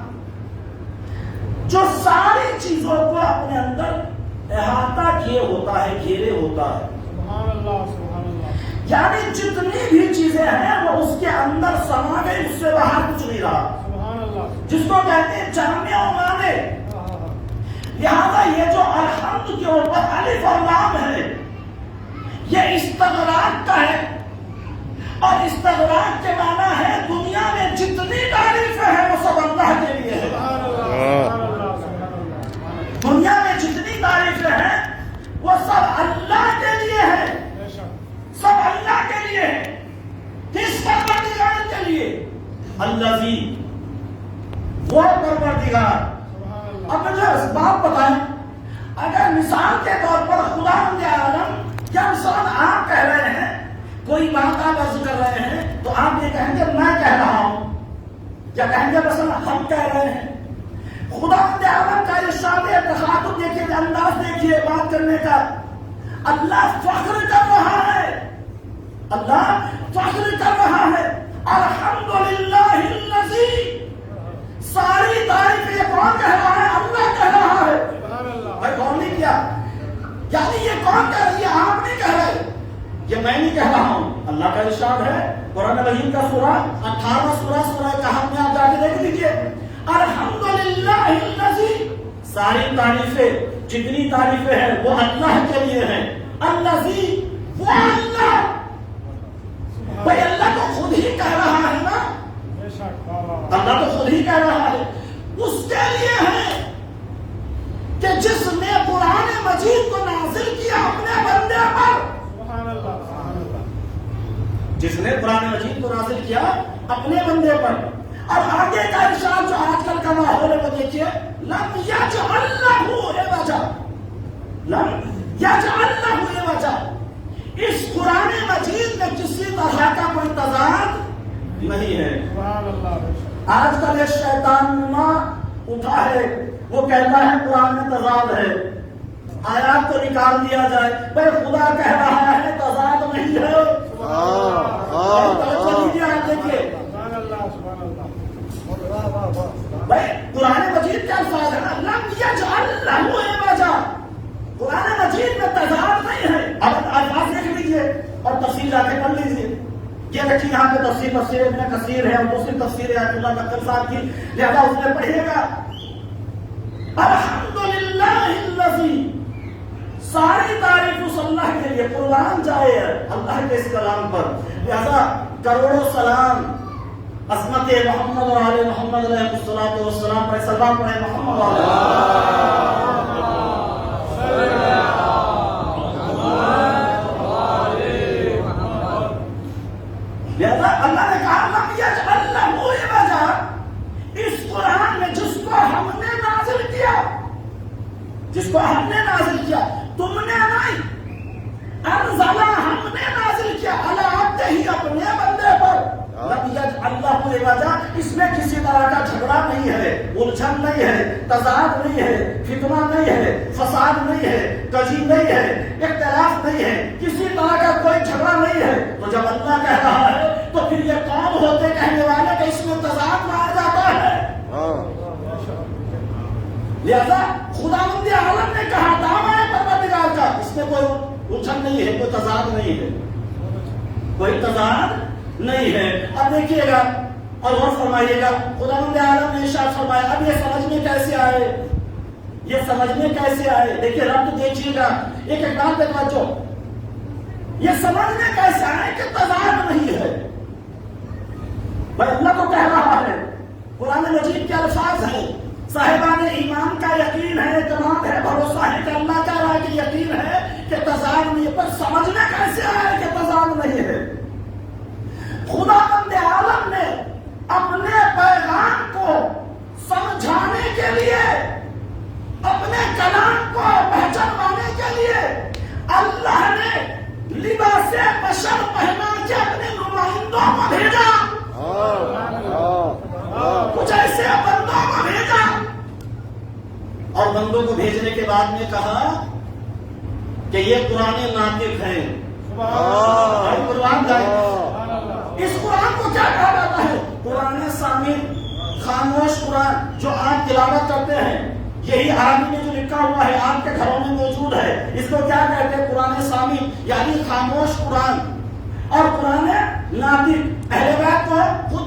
جو ساری چیزوں کو اپنے اندر احاطہ کیے ہوتا ہے، گھیرے ہوتا ہے۔ سبحان اللہ، سبحان اللہ۔ یعنی جتنی بھی چیزیں ہیں وہ اس کے اندر بس سما گئی، اس سے باہر کچھ نہیں رہا، جس کو کہتے ہیں جامع و مانع۔ لہذا یہ جو الحمد کے اوپر الف اور لام ہے، یہ استغراق کا ہے، اور استغراق کے معنی ہے دنیا میں جتنی تعریفیں ہیں وہ سب اللہ کے لیے ہے۔ دنیا میں جتنی تعریفیں ہیں وہ سب اللہ کے لیے ہے، سب اللہ کے لیے ہے۔ کس پروردگار کے لیے؟ الذی، وہ پروردگار۔ اب مجھے بات بتائیں، اگر مثال کے طور پر خداوند عالم، یا مثال آپ کہہ رہے ہیں، کوئی بات آپ عرض کر رہے ہیں، تو آپ یہ کہیں گے میں کہہ رہا ہوں، یا کہیں گے مثلا ہم کہہ رہے ہیں۔ خداوند عالم کا ارشاد تخاطب دیکھیے، انداز دیکھیے بات کرنے کا۔ اللہ فخر کر رہا ہے، اللہ فخر کر رہا ہے، الحمدللہ الذی، ساری تعریف یہ کون کہہ رہا ہے؟ اللہ کہہ رہا ہے۔ بھائی کون نہیں کیا؟ یعنی یہ کون کہہ رہی ہے؟ آپ نہیں کہہ رہے، یہ میں نہیں کہہ رہا ہوں، اللہ کا ارشاد ہے قرآن مجید کا سورہ 18 سورہ کہف میں آپ جا کے دیکھ لیجیے، الحمدللہ الذی، ساری تعریفیں جتنی تعریفیں ہیں وہ اللہ کے لیے ہیں، الذی، وہ اللہ، بھائی اللہ تو خود ہی کہہ رہا ہے نا، اللہ تو خود ہی کہہ رہا ہے، اس کے لیے ہے کہ جس نے قرآن مجید کو نازل کیا اپنے بندے پر، جس نے قرآن مجید کو نازل کیا اپنے بندے پر۔ اور آگے کا ارشاد جو آج کل کا ماحول ہے وہ دیکھیے، لم یجعل لہ عوجا، لم یجعل لہ عوجا، اس قرآن مجید میں کسی طرح کا کوئی تضاد نہیں ہے۔ آج کل ایک شیطان نما اٹھا ہے، وہ کہتا ہے قرآن میں تضاد ہے، آیات کو نکال دیا جائے، بھائی خدا کہہ رہا ہے تضاد نہیں ہے۔ دیکھیے بھائی قرآن مجید کے الفاظ ہے نا، لم یجعل لہ عوجا، قرآن مجید میں تضاد نہیں ہے۔ اب الفاظ دیکھ لیجیے اور تفسیر جا کے پڑھ لیجیے، یہ دیکھیے یہاں پہ تفسیر ابن کثیر ہے اور دوسری تفسیر ہے آیت اللہ بکر صاحب کی، لہذا اس میں پڑھیے گا الحمدللہ الذی، ساری تعریف اس اللہ کے لیے، قربان جائے اللہ کے اس کلام پر، لہذا کروڑوں سلام عظمت محمد و آل محمد علیہ الصلوۃ والسلام پر سلام پڑھے محمد و لہذا اللہ نے کہا لم یجعل لہ عوجا، اس قرآن میں جس کو ہم نے نازل کیا، جس کو ہم نے نازل کیا، تم نے نہیں، انزلہ، ہم نے نازل کیا، علی عبدہ، ہی اپنے بندے پر، لم یجعل لہ عوجا، اس میں کسی طرح کا جھگڑا نہیں ہے، الجھن نہیں ہے، تضاد نہیں ہے، فتنہ نہیں ہے، فساد نہیں ہے، کجی نہیں ہے، اختلاف نہیں ہے، کسی طرح کا کوئی جھگڑا نہیں ہے۔ تو جب اللہ کہہ رہا ہے تو پھر یہ کون ہوتے کہنے والے کہ اس میں تضاد پایا جاتا ہے؟ لہذا خداوند عالم نے کہا دعویٰ پروردگار کا، اس میں کوئی الجھن نہیں ہے، کوئی تضاد نہیں ہے، کوئی تضاد نہیں ہے۔ اب دیکھیے گا اور غور فرمائیے گا، خداوند عالم نے ارشاد فرمایا، اب یہ سمجھ میں کیسے آئے، یہ سمجھ میں کیسے آئے؟ دیکھیے رب دیکھیے گا، ایک ایک بات پہ توجہ، یہ سمجھ میں کیسے آئے کہ تضاد نہیں ہے؟ بھائی اللہ تو کہہ رہا ہے، قرآن مجید کے الفاظ ہیں، صاحبان ایمان کا یقین ہے، اعتماد ہے، بھروسہ ہے کہ اللہ کہہ رہا ہے کہ یقین ہے کہ تضاد نہیں ہے، پر سمجھ میں کیسے آئے کہ تضاد نہیں ہے؟ خداوند عالم نے اپنے پیغام کو سمجھانے کے لیے، اپنے کلام کو پہچانوانے کے لیے اللہ نے لباس بشر پہنا کے اپنے نمائندوں کو بھیجا، کچھ ایسے بندوں کو بھیجا، اور بندوں کو بھیجنے کے بعد میں کہا کہ یہ قرآن ناطق ہیں، قرآن اس قرآن کو کیا کہا جاتا ہے؟ قرآن سامع، خاموش قرآن جو آپ تلاوت کرتے ہیں، یہی عربی میں جو لکھا ہوا ہے آپ کے گھروں میں موجود ہے، اس کو کیا کہتے ہیں؟ قرآن سامع، یعنی خاموش قرآن۔ اور قرآن ناطق، اہل بیت کو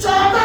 14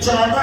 14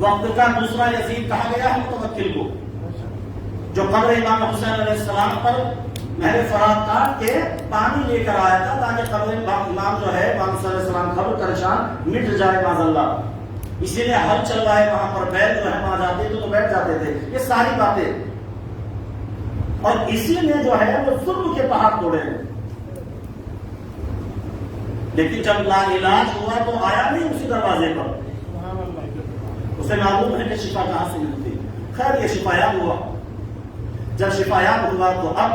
وقت کا دوسرا یزید کہا گیا ہے متوکل کو، جو قبر امام حسین علیہ السلام پر نہر فرات کاٹ کے پانی لے کر آیا تھا تاکہ قبر امام جو ہے امام حسین علیہ السلام قبر کا نشان مٹ جائے معاذ اللہ، اسی لیے ہل چلوائے وہاں پر بیل جو ہے وہاں جاتے تو بیٹھ جاتے تھے، یہ ساری باتیں، اور اسی نے جو ہے وہ ظلم کے پہاڑ توڑے ہیں۔ لیکن جب لا علاج ہوا تو آیا نہیں اسی دروازے پر، اسے معلوم ہے کہ شفا کہاں سے ملتی، خیر یہ شفایاب ہوا، جب شفایاب ہوا تو اب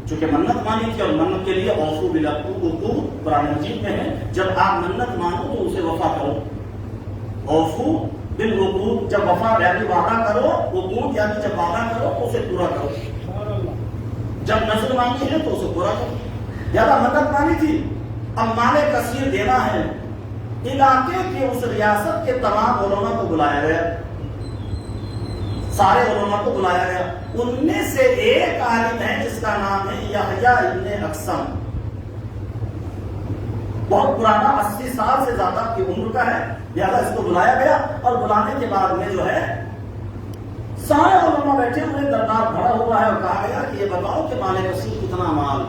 چونکہ منت مانی تھی اور منت کے لیے اوفو بالعقود قرآن مجید میں ہے، جب آپ منت مانو تو اسے وفا کرو، اوفو بالعقود، جب وفا یعنی وعدہ کرو، عقود یعنی جب وعدہ کرو تو اسے پورا کرو، جب نظر مانی ہے تو اسے پورا کرو، زیادہ منت مانی تھی اب مال کثیر دینا ہے، علاقے کے اس ریاست کے تمام علماء کو بلایا گیا، سارے علماء کو بلایا گیا، ان میں سے ایک عالم ہے جس کا نام ہے یحییٰ ابن اقسم، بہت پرانا 80 سال سے زیادہ کی عمر کا ہے، لہذا اس کو بلایا گیا، اور بلانے کے بعد میں جو ہے سارے علماء بیٹھے ہوئے، دربار بھرا ہوا ہے، اور کہا گیا کہ یہ بتاؤ کہ مال کثیر کتنا مال،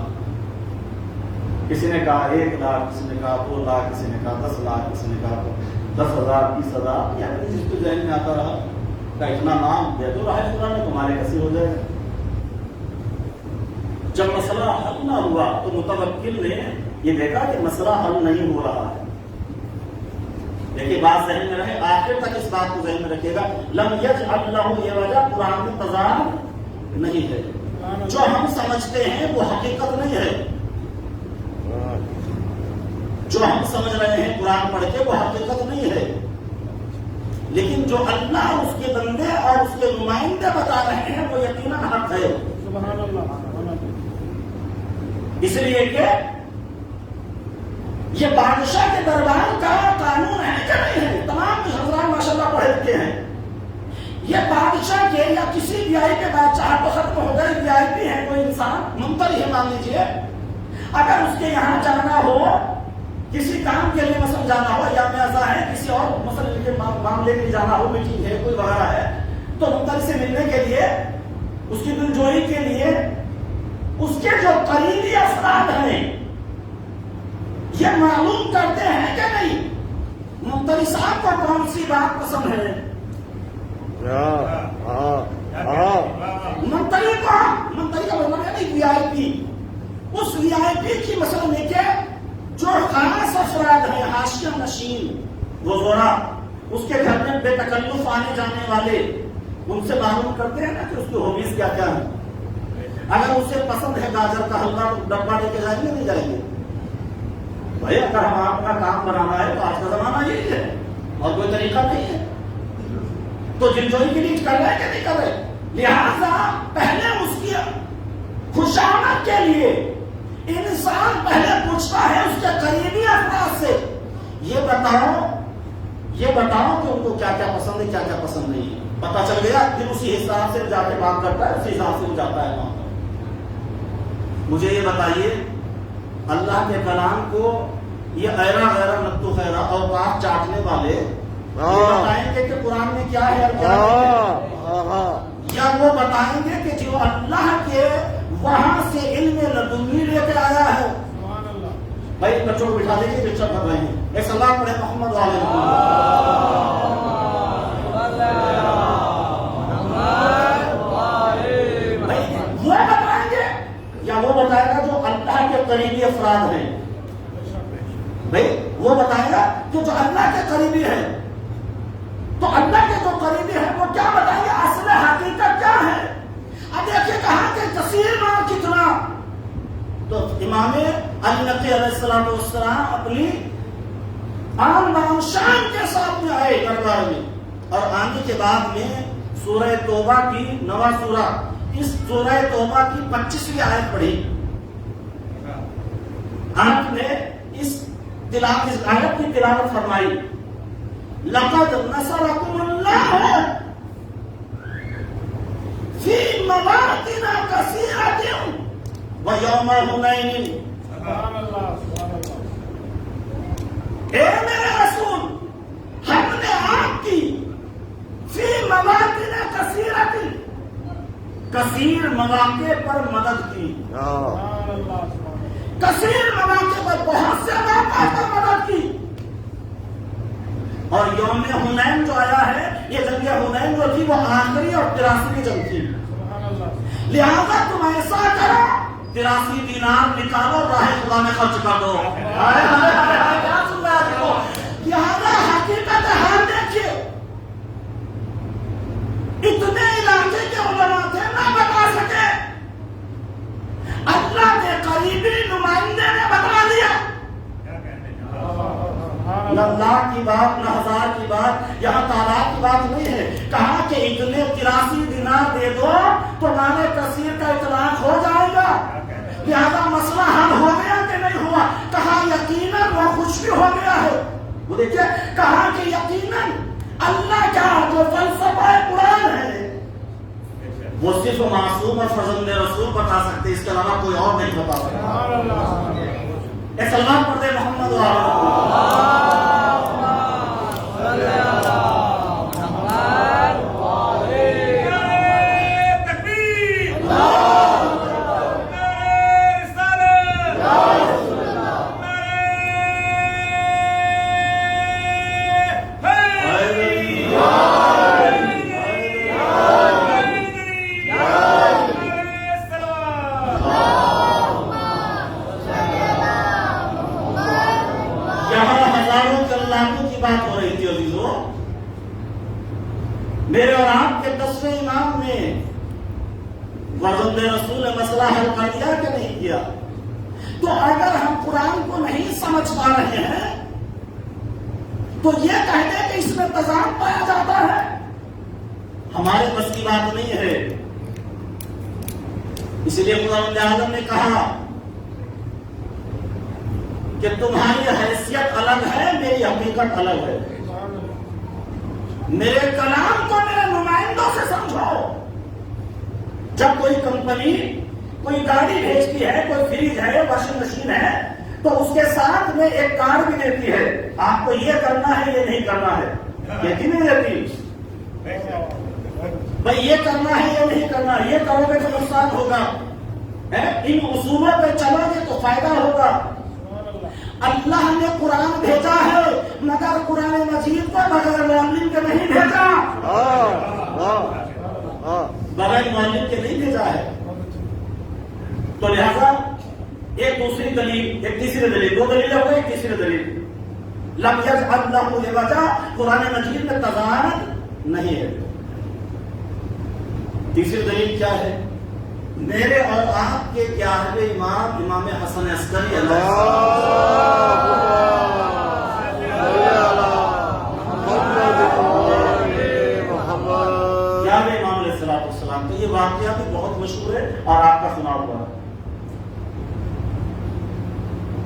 کسی نے کہا 1 لاکھ، کسی نے کہا 2 لاکھ، کسی نے کہا 10 لاکھ، کسی نے کہا 10,000 20,000، یعنی جس کے ذہن میں آتا رہا کہ اتنا نام دے دو راہ خدا میں تمہارے کثیر ہو جائے گا۔ جب مسئلہ حل نہ ہوا تو متوکل نے یہ دیکھا کہ مسئلہ حل نہیں ہو رہا ہے، لیکن بات ذہن میں رہے، آخر تک اس بات کو ذہن میں رکھیے گا، لم یجعل لہ، یہ وجہ قرآن میں تضاد نہیں ہے، جو ہم سمجھتے ہیں وہ حقیقت نہیں ہے، جو ہم سمجھ رہے ہیں قرآن پڑھ کے وہ حقیقت نہیں ہے، لیکن جو اللہ اس کے بندے اور اس کے نمائندے بتا رہے ہیں وہ یقیناً حق ہے، اس لیے کہ یہ بادشاہ کے دربار کا قانون ہے کہ نہیں ہے، تمام حضرات ماشاءاللہ پڑھے لکھے ہیں، یہ بادشاہ کے یا کسی وی آئی پی بادشاہ تو ختم ہو گئے، وی آئی پی ہے کوئی انسان منتری ہے مان لیجیے، اگر اس کے یہاں جانا ہو کسی کام کے لیے مثلا جانا ہو یا میازا ہے کسی اور مسئلے کے معاملے میں جانا ہو، میٹنگ ہے کوئی وغیرہ ہے، تو منتری سے ملنے کے لیے اس کی دلجوئی کے لیے اس کے جو قریبی افراد ہیں یہ معلوم کرتے ہیں کہ نہیں منتری صاحب کو کون سی بات پسند ہے، منتری کو، منتری کا مطلب ہے نہیں وی آئی پی، اس وی آئی پی کی مثلا لے کے جو خاص افراد ہیں حاشیہ نشین وزراء، اس کے گھر میں بے تکلف آنے جانے والے، ان سے معلوم کرتے ہیں نا کہ اس کی ہابیز کیا کیا ہیں، اگر اسے پسند ہے گاجر کا حلوہ تو ڈبہ لے کے جائیں گے نہیں جائیں گے، بھائی اگر ہم اپنا کام بنانا ہے تو آج کا زمانہ یہی ہے اور کوئی طریقہ نہیں ہے، تو دلجوئی کے لیے کر رہے کہ نہیں کر رہے، لہذا پہلے اس کی خوشامد کے لیے انسان پہلے پوچھتا ہے اس کے قریبی افراد سے، یہ بتاؤ کہ ان کو کیا کیا پسند ہے کیا کیا پسند نہیں ہے، پتا چل گیا پھر اسی حساب سے جا کے بات کرتا ہے، اسی حساب سے وہ جاتا ہے وہاں پر۔ مجھے یہ بتائیے اللہ کے کلام کو یہ ایرا غیرہ نتو خیرہ اور بات چاٹنے والے یہ بتائیں گے کہ قرآن میں کیا ہے اور کیا نہیں ہے، یا وہ بتائیں گے کہ جو اللہ کے وہاں سے علم لدنی لے کے آیا ہے، بھائی بچوں کو بٹھا دیجیے جو چل رہے ہیں، ایک سلام پڑھے محمد علیہ وہ بتائیں گے یا وہ بتائے گا جو اللہ کے قریبی افراد ہیں، بھائی وہ بتائے گا کہ جو اللہ کے قریبی ہے، تو اللہ کے جو قریبی ہے وہ کیا بتائیں گے، اصل حقیقت کیا ہے، اب دیکھیے کہا کہ کثیر مال کتنا، تو امام علی نقی علیہ السلام اپنی آن بان شان کے ساتھ میں آئے دربار میں، اور آنے کے بعد میں سورہ توبہ کی 9واں سورہ، اس سورہ توبہ کی 25ویں آیت پڑھی، آپ نے اس آیت کی تلاوت فرمائی، لقد نصرکم اللہ فی مواطن کثیرۃ ویوم حنین، اے میرے رسول ہم نے آپ کی کثیر مواقع پر مدد کی، کثیر مواقع پر بہت سے مواقع پر مدد کی. اور یوم حنین جو آیا ہے، یہ جنگ حنین جو تھی وہ آخری اور 83ویں جنگ تھی. لہذا تم ایسا کرو 83 دینار نکالو راہ خدا میں خرچ کر دو. کیا سن رہا ہے وہ؟ لہذا حقیقت حال دیکھیے، اتنے علاقے کے علماء تھے نہ بتا سکے، اللہ کے قریبی نمائندے نے بتا دیا. نہ لاکھ کی بات، نہ ہزار کی بات، یہاں تعداد کی بات نہیں ہے. کہا کہ اتنے 83 دینار دے دو تو مال کثیر کا اطلاق ہو جائے گا. لہذا مسئلہ حل ہو گیا کہ نہیں ہوا؟ کہا یقیناً وہ خوش بھی ہو گیا ہے. وہ دیکھیے، کہا کہ یقیناً اللہ کا جو فلسفہ قرآن ہے وہ صرف معصوم اور فرزند رسول بتا سکتے، اس کے علاوہ کوئی اور نہیں بتا سکتا. ایک سلمان پڑھتے محمد بات ہو رہی تھی عزیزو. میرے اور آپ کے 10ویں امام نے فرزند رسول نے مسئلہ حل کر دیا کہ نہیں کیا؟ تو اگر ہم قرآن کو نہیں سمجھ پا رہے ہیں تو یہ کہہ دیں کہ اس میں تضاد پایا جاتا ہے، ہمارے بس کی بات نہیں ہے. اس لیے خداوند اعظم نے کہا کہ تمہاری حیثیت الگ ہے، میری حقیقت الگ ہے. میرے کلام کو میرے نمائندوں سے سمجھو. جب کوئی کمپنی کوئی گاڑی بھیجتی ہے، کوئی فریج ہے، واشنگ مشین ہے، تو اس کے ساتھ میں ایک کارڈ بھی دیتی ہے، آپ کو یہ کرنا ہے، یہ نہیں کرنا ہے. دیتی نہیں دیتی؟ بھائی یہ کرنا ہے، یہ نہیں کرنا، یہ کرو گے تو نقصان ہوگا، ان اصولوں پہ چلو گے تو فائدہ ہوگا. اللہ نے قرآن بھیجا ہے مگر قرآن مجید کو بغیر معلم کے نہیں بھیجا، بغیر معلم کے نہیں بھیجا ہے. تو لہذا ایک دوسری دلیل، ایک تیسری دلیل، 2 دلیلیں ہو گئی، ایک تیسری دلیل لم یجعل لہ عوجا، قرآن مجید میں تضاد نہیں ہے. تیسری دلیل کیا ہے؟ میرے اور آپ کے 11ویں امام امام حسن عسکری علیہ السلام تو یہ واقعہ بھی بہت مشہور ہے اور آپ کا سنا ہوا ہے.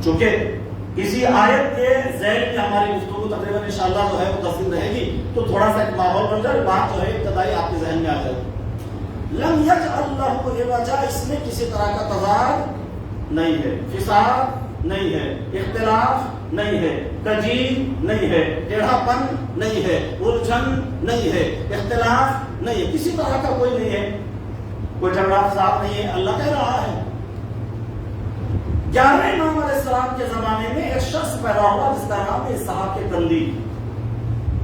چونکہ اسی آیت کے ذیل میں ہماری گفتگو تقریباً انشاءاللہ جو ہے وہ تفصیل رہے گی، تو تھوڑا سا ایک ماحول بن جائے، بات جو ہے ابتدائی آپ کے ذہن میں آ جائے. لم یجعل لہ عوجا، اس میں کسی طرح کا تضاد نہیں ہے، فساد نہیں ہے، اختلاف نہیں ہے، تجدید نہیں ہے، ٹیڑھا پن نہیں ہے، الجھن نہیں ہے، اختلاف نہیں ہے، کسی طرح کا کوئی نہیں ہے، کوئی جھگڑا فساد نہیں ہے. اللہ کہہ رہا ہے 11ویں امام علیہ السلام کے زمانے میں ایک شخص پیدا ہوا جس کا نام ہے اسحاق کندی.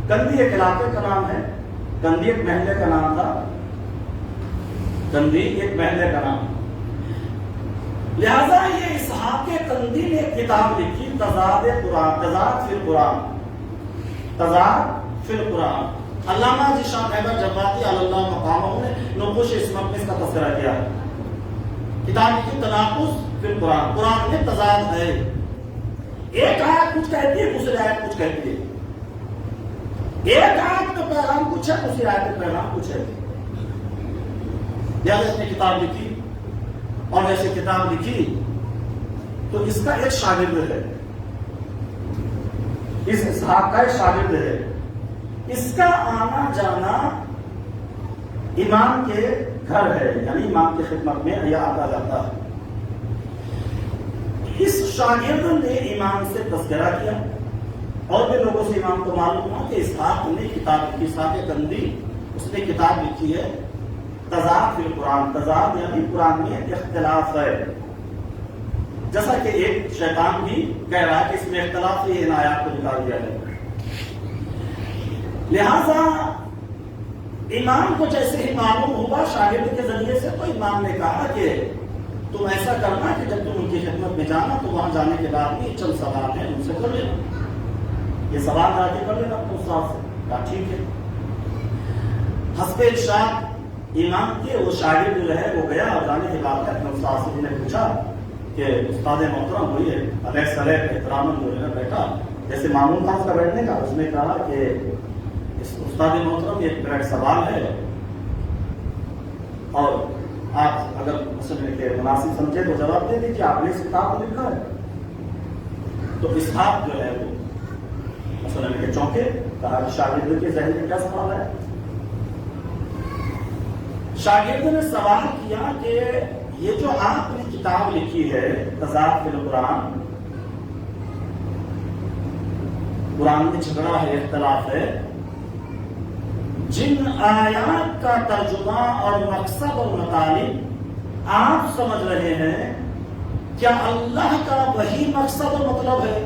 کندی ایک علاقے کا نام ہے، کندی ایک محلے کا نام تھا، کندی ایک محلے کا نام. لہذا یہ اسحاق کندی نے ایک کتاب لکھی، تضاد قرآن، تضاد فی القرآن، تضاد فی القرآن. علامہ ذیشان حیدر جباتی علی اللہ مقامہ نے نقوش اسمت میں اس کا تذکرہ کیا ہے. کتاب کی تناقض فی القرآن، قرآن میں تضاد ہے. ایک آیت کچھ کہتی ہے، دوسری آیت کچھ کہتی ہے. ایک آیت میں پیغام کچھ ہے، دوسری آیت میں پیغام کچھ ہے. جب اس نے کتاب لکھی اور ایسی کتاب لکھی تو اس کا ایک شاگرد ہے، اس اسحاق کا ایک شاگرد ہے. اس کا آنا جانا امام کے گھر ہے، یعنی امام کی خدمت میں یا آتا جاتا ہے. اس شاگرد نے امام سے تذکرہ کیا اور بھی لوگوں سے امام کو معلوم ہوا کہ اسحاق نے کتاب لکھی، اسحاق کندی اس نے کتاب لکھی ہے تضاد فی القرآن، تضاد یعنی قرآن میں اختلاف ہے. جیسا کہ ایک شیطان بھی کہہ رہا ہے کہ اس میں اختلاف ہے، ان آیات کو نکال دیا ہے. لہذا امام کو جیسے ہی معلوم ہوا شاگرد کے ذریعے سے، تو امام نے کہا کہ تم ایسا کرنا کہ جب تم ان کی خدمت میں جانا تو وہاں جانے کے بعد بھی چند سوال ہیں ان سے کر لینا، یہ سوال جا کے کر لینا اپنے استاد سے. کہا ٹھیک ہے. حسب ارشاد امام کے وہ شاگرد جو ہے وہ گیا، اور جانے کے بعد اپنے استاد سے نے پوچھا کہ استاد محترم ہوئی ہے علیہ السلام احترام جو ہے بیٹا، جیسے معمول تھا اس کا بیٹھنے کا. اس نے کہا کہ استاد محترم یہ میرا ایک سوال ہے، اور آپ اگر مسئلے کے مناسب سمجھے تو جواب دے دیجیے. آپ نے اس کتاب کو لکھا ہے. تو اسحاق جو ہے وہ مسئلے کے چونکے، کہا شاگرد کے ذہن میں کیا سوال ہے. شاگرد نے سوال کیا کہ یہ جو آپ نے کتاب لکھی ہے تضاد فی القرآن، قرآن میں جھگڑا ہے، اختلاف ہے، جن آیات کا ترجمہ اور مقصد اور مطالب آپ سمجھ رہے ہیں، کیا اللہ کا وہی مقصد اور مطلب ہے؟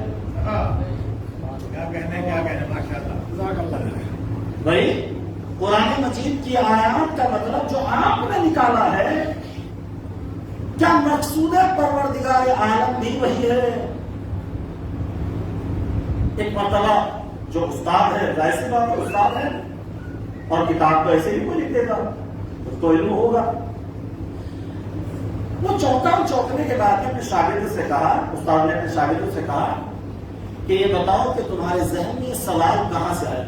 بھائی قرآن مجید کی آیات کا مطلب جو آپ نے نکالا ہے، کیا مقصود پروردگار عالم بھی وہی ہے؟ ایک مرتبہ جو استاد ہے، ظاہر سی بات ہے استاد ہے، اور کتاب تو ایسے ہی کوئی لکھ دے گا، اس کو علم ہوگا. وہ چوکا، چوکنے کے بعد اپنے شاگرد سے کہا، استاد نے اپنے شاگرد سے کہا کہ یہ بتاؤ کہ تمہارے ذہن میں یہ سوال کہاں سے آیا؟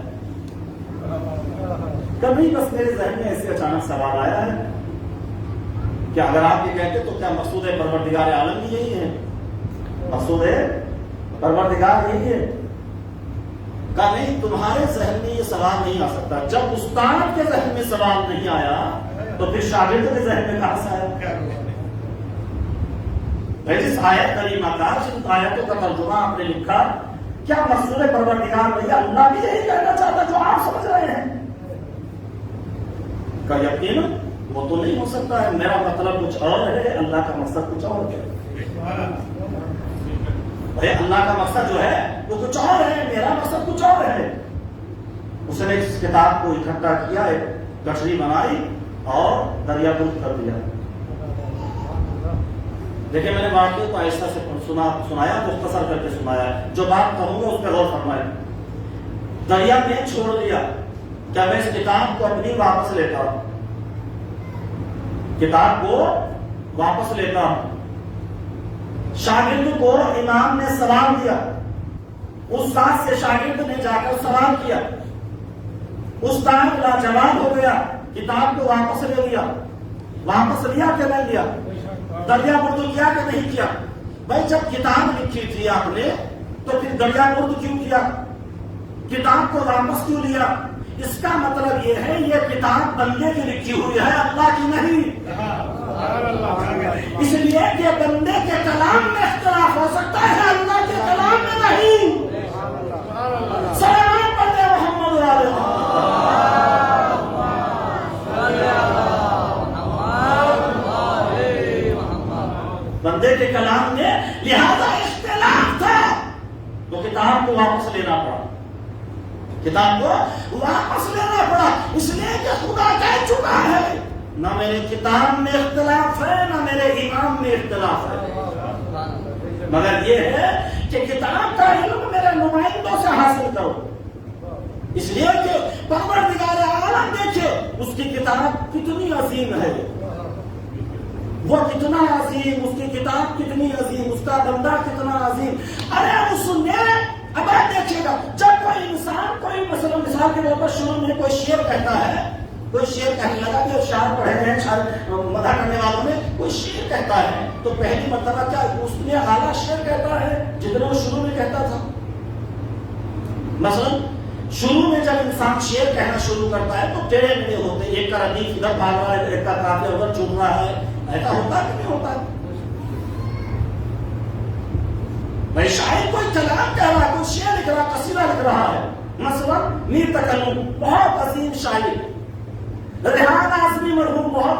کبھی بس میرے ذہن میں ایسے اچانک سوال آیا ہے کہ اگر آپ یہ کہتے تو کیا مقصود ہے پروردگار عالم بھی یہی ہے؟ مقصود ہے پروردگار یہی ہے؟ کہا نہیں، تمہارے ذہن میں یہ سوال نہیں آ سکتا. جب استاد کے ذہن میں سوال نہیں آیا تو پھر شاگرد کے ذہن میں کہاں سے آیا؟ جس آیت کریمہ کا، جن آیتوں کا ترجمہ آپ نے لکھا، کیا مقصود پروردگار بھیا اللہ بھی یہی کہنا چاہتا جو آپ سمجھ رہے ہیں؟ کا یقین وہ تو نہیں ہو سکتا ہے. میرا مطلب کچھ اور ہے، اللہ کا مقصد کچھ اور ہے. اللہ کا مقصد جو ہے وہ کچھ اور ہے، میرا مقصد کچھ اور ہے. اس نے اس کتاب کو اکٹھا کیا، ایک گٹھری بنائی اور دریا گرد کر دیا. دیکھیں میں نے واقعے کو آہستہ سے سنایا، مختصر کر کے سنایا. جو بات کہوں گا اس پہ غور فرمائیں. دریا میں چھوڑ دیا. کیا میں اس کتاب کو اپنی واپس لیتا ہوں؟ کتاب کو واپس لیتا ہوں. شاگرد کو امام نے سلام دیا. استاد سے شاگرد نے جا کر سوال کیا. استاد لاجواب ہو گیا، کتاب کو واپس لے لیا. واپس لیا کہ نہیں لیا؟ دریا گرد کیا کہ نہیں کیا؟ بھائی جب کتاب لکھی تھی آپ نے تو پھر دریا گرد کیوں کیا؟ کتاب کو واپس کیوں لیا؟ اس کا مطلب یہ ہے یہ کتاب بندے کی لکھی ہوئی ہے، اللہ کی نہیں. اس لیے کہ بندے کے کلام میں اختلاف ہو سکتا ہے، اللہ کے کلام میں نہیں. سلام پڑھتے محمد علیہ بندے کے کلام میں، لہذا اختلاف تھا تو کتاب کو واپس لینا پڑا. کتاب کو واپس لینا پڑا اس لیے کہ خدا کہہ چکا ہے نہ میرے کتاب میں اختلاف ہے نہ میرے امام میں اختلاف ہے، مگر یہ ہے کہ کتاب کا علم میرے نمائندوں سے حاصل کرو. اس لیے کہ پروردگار عالم دیکھے اس کی کتاب کتنی عظیم ہے، وہ کتنا عظیم، اس کی کتاب کتنی عظیم، اس کا بندہ کتنا عظیم. ارے اس نے اب آپ دیکھیے گا جب کوئی انسان کوئی مثال کے طور پر شروع میں کوئی شعر کہتا ہے، کوئی شعر کہنے لگا کہ شعر پڑھے ہیں، مدح کرنے والوں میں کوئی شعر کہتا ہے تو پہلی مرتبہ کیا اس نے اعلیٰ شعر کہتا ہے جتنا وہ شروع میں کہتا تھا؟ مثلا شروع میں جب انسان شعر کہنا شروع کرتا ہے تو ٹیڑے میڑے ہوتے ہیں، ایک کا ردیف ادھر بھاگ رہا ہے، ایک کا قافیہ ادھر چھوٹ رہا ہے. ایسا ہوتا ہے کہ نہیں ہوتا ہے؟ بھائی شاید کوئی کلام کہہ رہا ہے، کوئی شعر لکھ رہا ہے، قصیدہ لکھ رہا ہے. مثلا میر تکلم بہت عظیم شاعر، ریحان اعظمی مرحوم بہت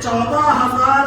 14,000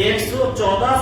114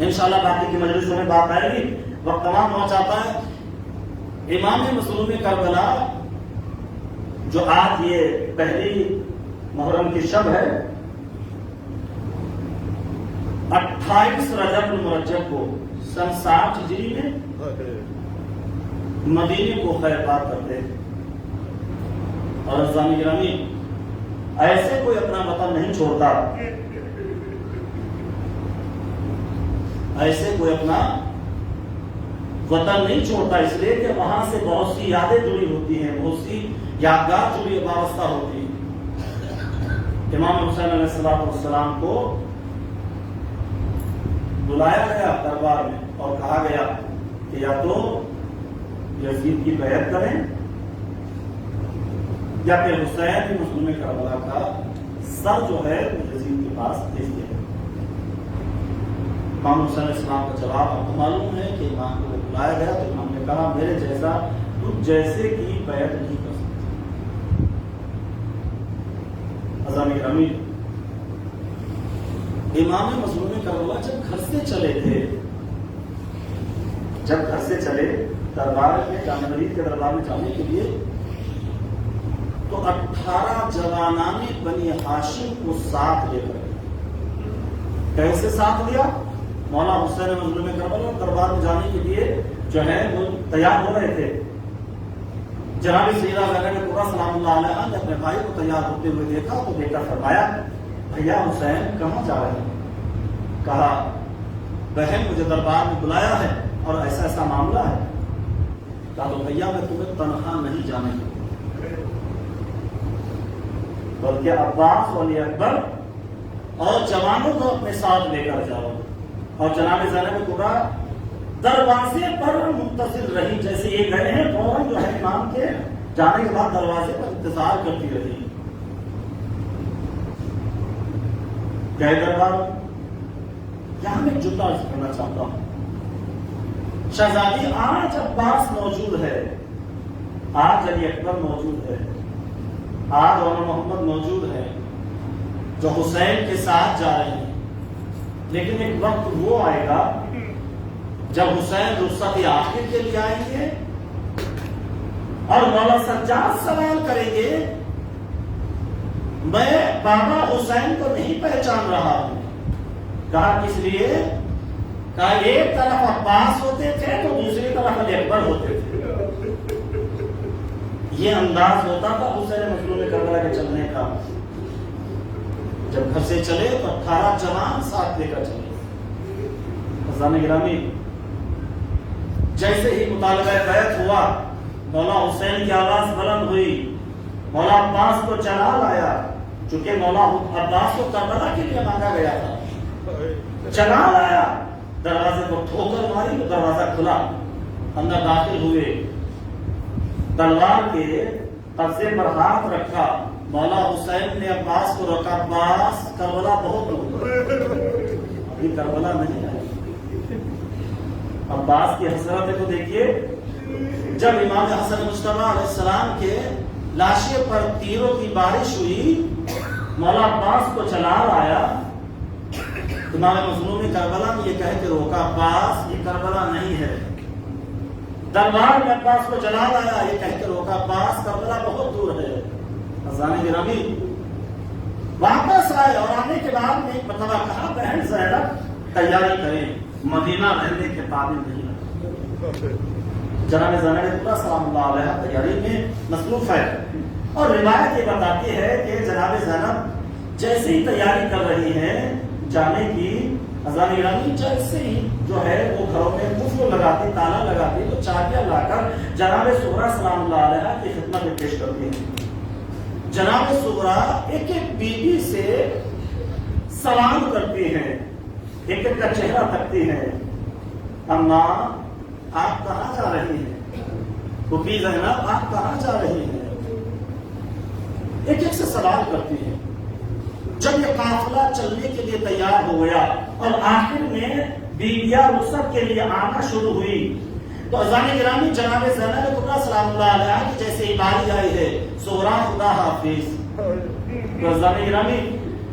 انشاءاللہ باقی کی مجلسوں میں بات آئے گی، وقت تمام ہو جاتا ہے۔ امام مظلوم کربلا جو آج یہ پہلی محرم کی شب ہے، 28 رجب المرجب کو سن 60 ہجری میں مدینے کو خیرات کرتے ہیں۔ اور عزیزان گرامی، ایسے کوئی اپنا وطن نہیں چھوڑتا، ایسے کوئی اپنا وطن نہیں چھوڑتا، اس لیے کہ وہاں سے بہت سی یادیں جڑی ہوتی ہیں، بہت سی یادگار جڑی وابستہ ہوتی ہیں۔ امام حسین علیہ السلام کو بلایا گیا دربار میں اور کہا گیا کہ یا تو یزید کی بیعت کریں یا پھر حسین مظلوم کربلا کا سر جو ہے وہ یزید کے پاس بھیج دیا۔ امام حسین علیہ السلام کا جواب آپ کو معلوم ہے کہ امام کو بلایا گیا تو امام نے کہا میرے جیسا تم جیسے کی بیعت نہیں کر سکتے۔ عزیزان گرامی، امام مظلوم کربلا جب گھر سے چلے تھے، جب گھر سے چلے دربار میں جانورید کے دربار میں جانے کے لیے، تو 18 جوانان بنی ہاشم کو ساتھ لے کر، کیسے ساتھ لیا؟ مولا حسین مظلوم کربلا دربار میں جانے کے لیے جو ہے وہ تیار ہو رہے تھے۔ جناب سیدہ زینب کبریٰ سلام اللہ علیہا نے اپنے بھائی کو تیار ہوتے ہوئے دیکھا تو دیکھ کر فرمایا بھیا حسین کہاں جا رہے ہیں؟ کہا بہن مجھے دربار میں بلایا ہے اور ایسا ایسا معاملہ ہے۔ کہا تو بھیا میں تمہیں تنہا نہیں جانے دوں گا، بلکہ عباس ولی اکبر اور جوانوں کو اپنے ساتھ لے کر جاؤ۔ اور جناب زینب کبریٰ دروازے پر منتظر رہی، جیسے یہ گئے ہیں فوراً جو ہے امام کے جانے کے بعد دروازے پر انتظار کرتی رہی۔ گئے دربار، یہاں میں جملہ عرض کرنا چاہتا ہوں۔ شہزادی آج عباس موجود ہے، آج علی اکبر موجود ہے، آج عمر محمد موجود ہے جو حسین کے ساتھ جا رہے ہیں، لیکن ایک وقت وہ آئے گا جب حسین رخصت آخر کے لیے آئیں گے اور مولا سجاد سوال کریں گے میں بابا حسین کو نہیں پہچان رہا ہوں۔ کہا کس لیے؟ کہا ایک طرف عباس ہوتے تھے تو دوسری طرف علی اکبر ہوتے تھے۔ یہ انداز ہوتا تھا حسین مظلوم کربلا کے چلنے کا۔ جب گھر سے چلے تو 18 جوان ساتھ لے کر چلے۔ عزیزان گرامی، جیسے ہی مطالبہ بیعت ہوا، مولا حسین کی آواز بلند ہوئی، مولا عباس کو چلا لایا، چونکہ مولا عباس کو کربلا کے لیے مانگا گیا تھا، چلا لایا، دروازے کو ٹھوکر ماری تو دروازہ کھلا، اندر داخل ہوئے، تلوار کے قبضے پر ہاتھ رکھا، مولا حسین نے عباس کو روکا، عباس کربلا بہت دور ابھی کربلا نہیں آئی۔ عباس کی حسرت کو دیکھیے، جب امام حسن مجتبیٰ علیہ السلام کے لاشے پر تیروں کی بارش ہوئی، مولا عباس کو چلا لایا، امام مظلوم کربلا نے یہ کہہ کے روکا عباس یہ کربلا نہیں ہے۔ دربار میں عباس کو چلا لایا، یہ کہہ کے روکا عباس کربلا بہت دور ہے۔ عزیزان گرامی، واپس آئے اور آنے کے بعد میں ایک مرتبہ کہا بہن زینب تیاری کریں، مدینہ رہنے کے قابل نہیں ہے۔ جناب زینب کبریٰ سلام اللہ علیہا تیاری میں مصروف ہے، اور روایت یہ بتاتی ہے کہ جناب زینب جیسے ہی تیاری کر رہی ہیں جانے کی، عزیزان گرامی جیسے ہی جو ہے وہ گھروں میں قفل لگاتی، تالا لگاتی، تو چابیاں لا کر جناب صغریٰ سلام اللہ علیہا کی خدمت میں پیش کرتی ہیں۔ جناب صغریٰ ایک ایک بیوی سے سلام کرتی ہیں، ایک ایک کا چہرہ تکتی ہیں، اماں آپ کہاں جا رہی ہیں؟ پھوپھی زینب آپ کہاں جا رہی ہیں؟ ایک ایک سے سوال کرتی ہیں۔ جب یہ قافلہ چلنے کے لیے تیار ہو گیا اور آخر میں بیویاں رخصت کے لیے آنا شروع ہوئی، تو عزیزان گرامی جناب زینب کبریٰ سلام اللہ علیہا کی جیسے ہی باری آئی ہے صغریٰ خدا حافظ، تو عزیزان گرامی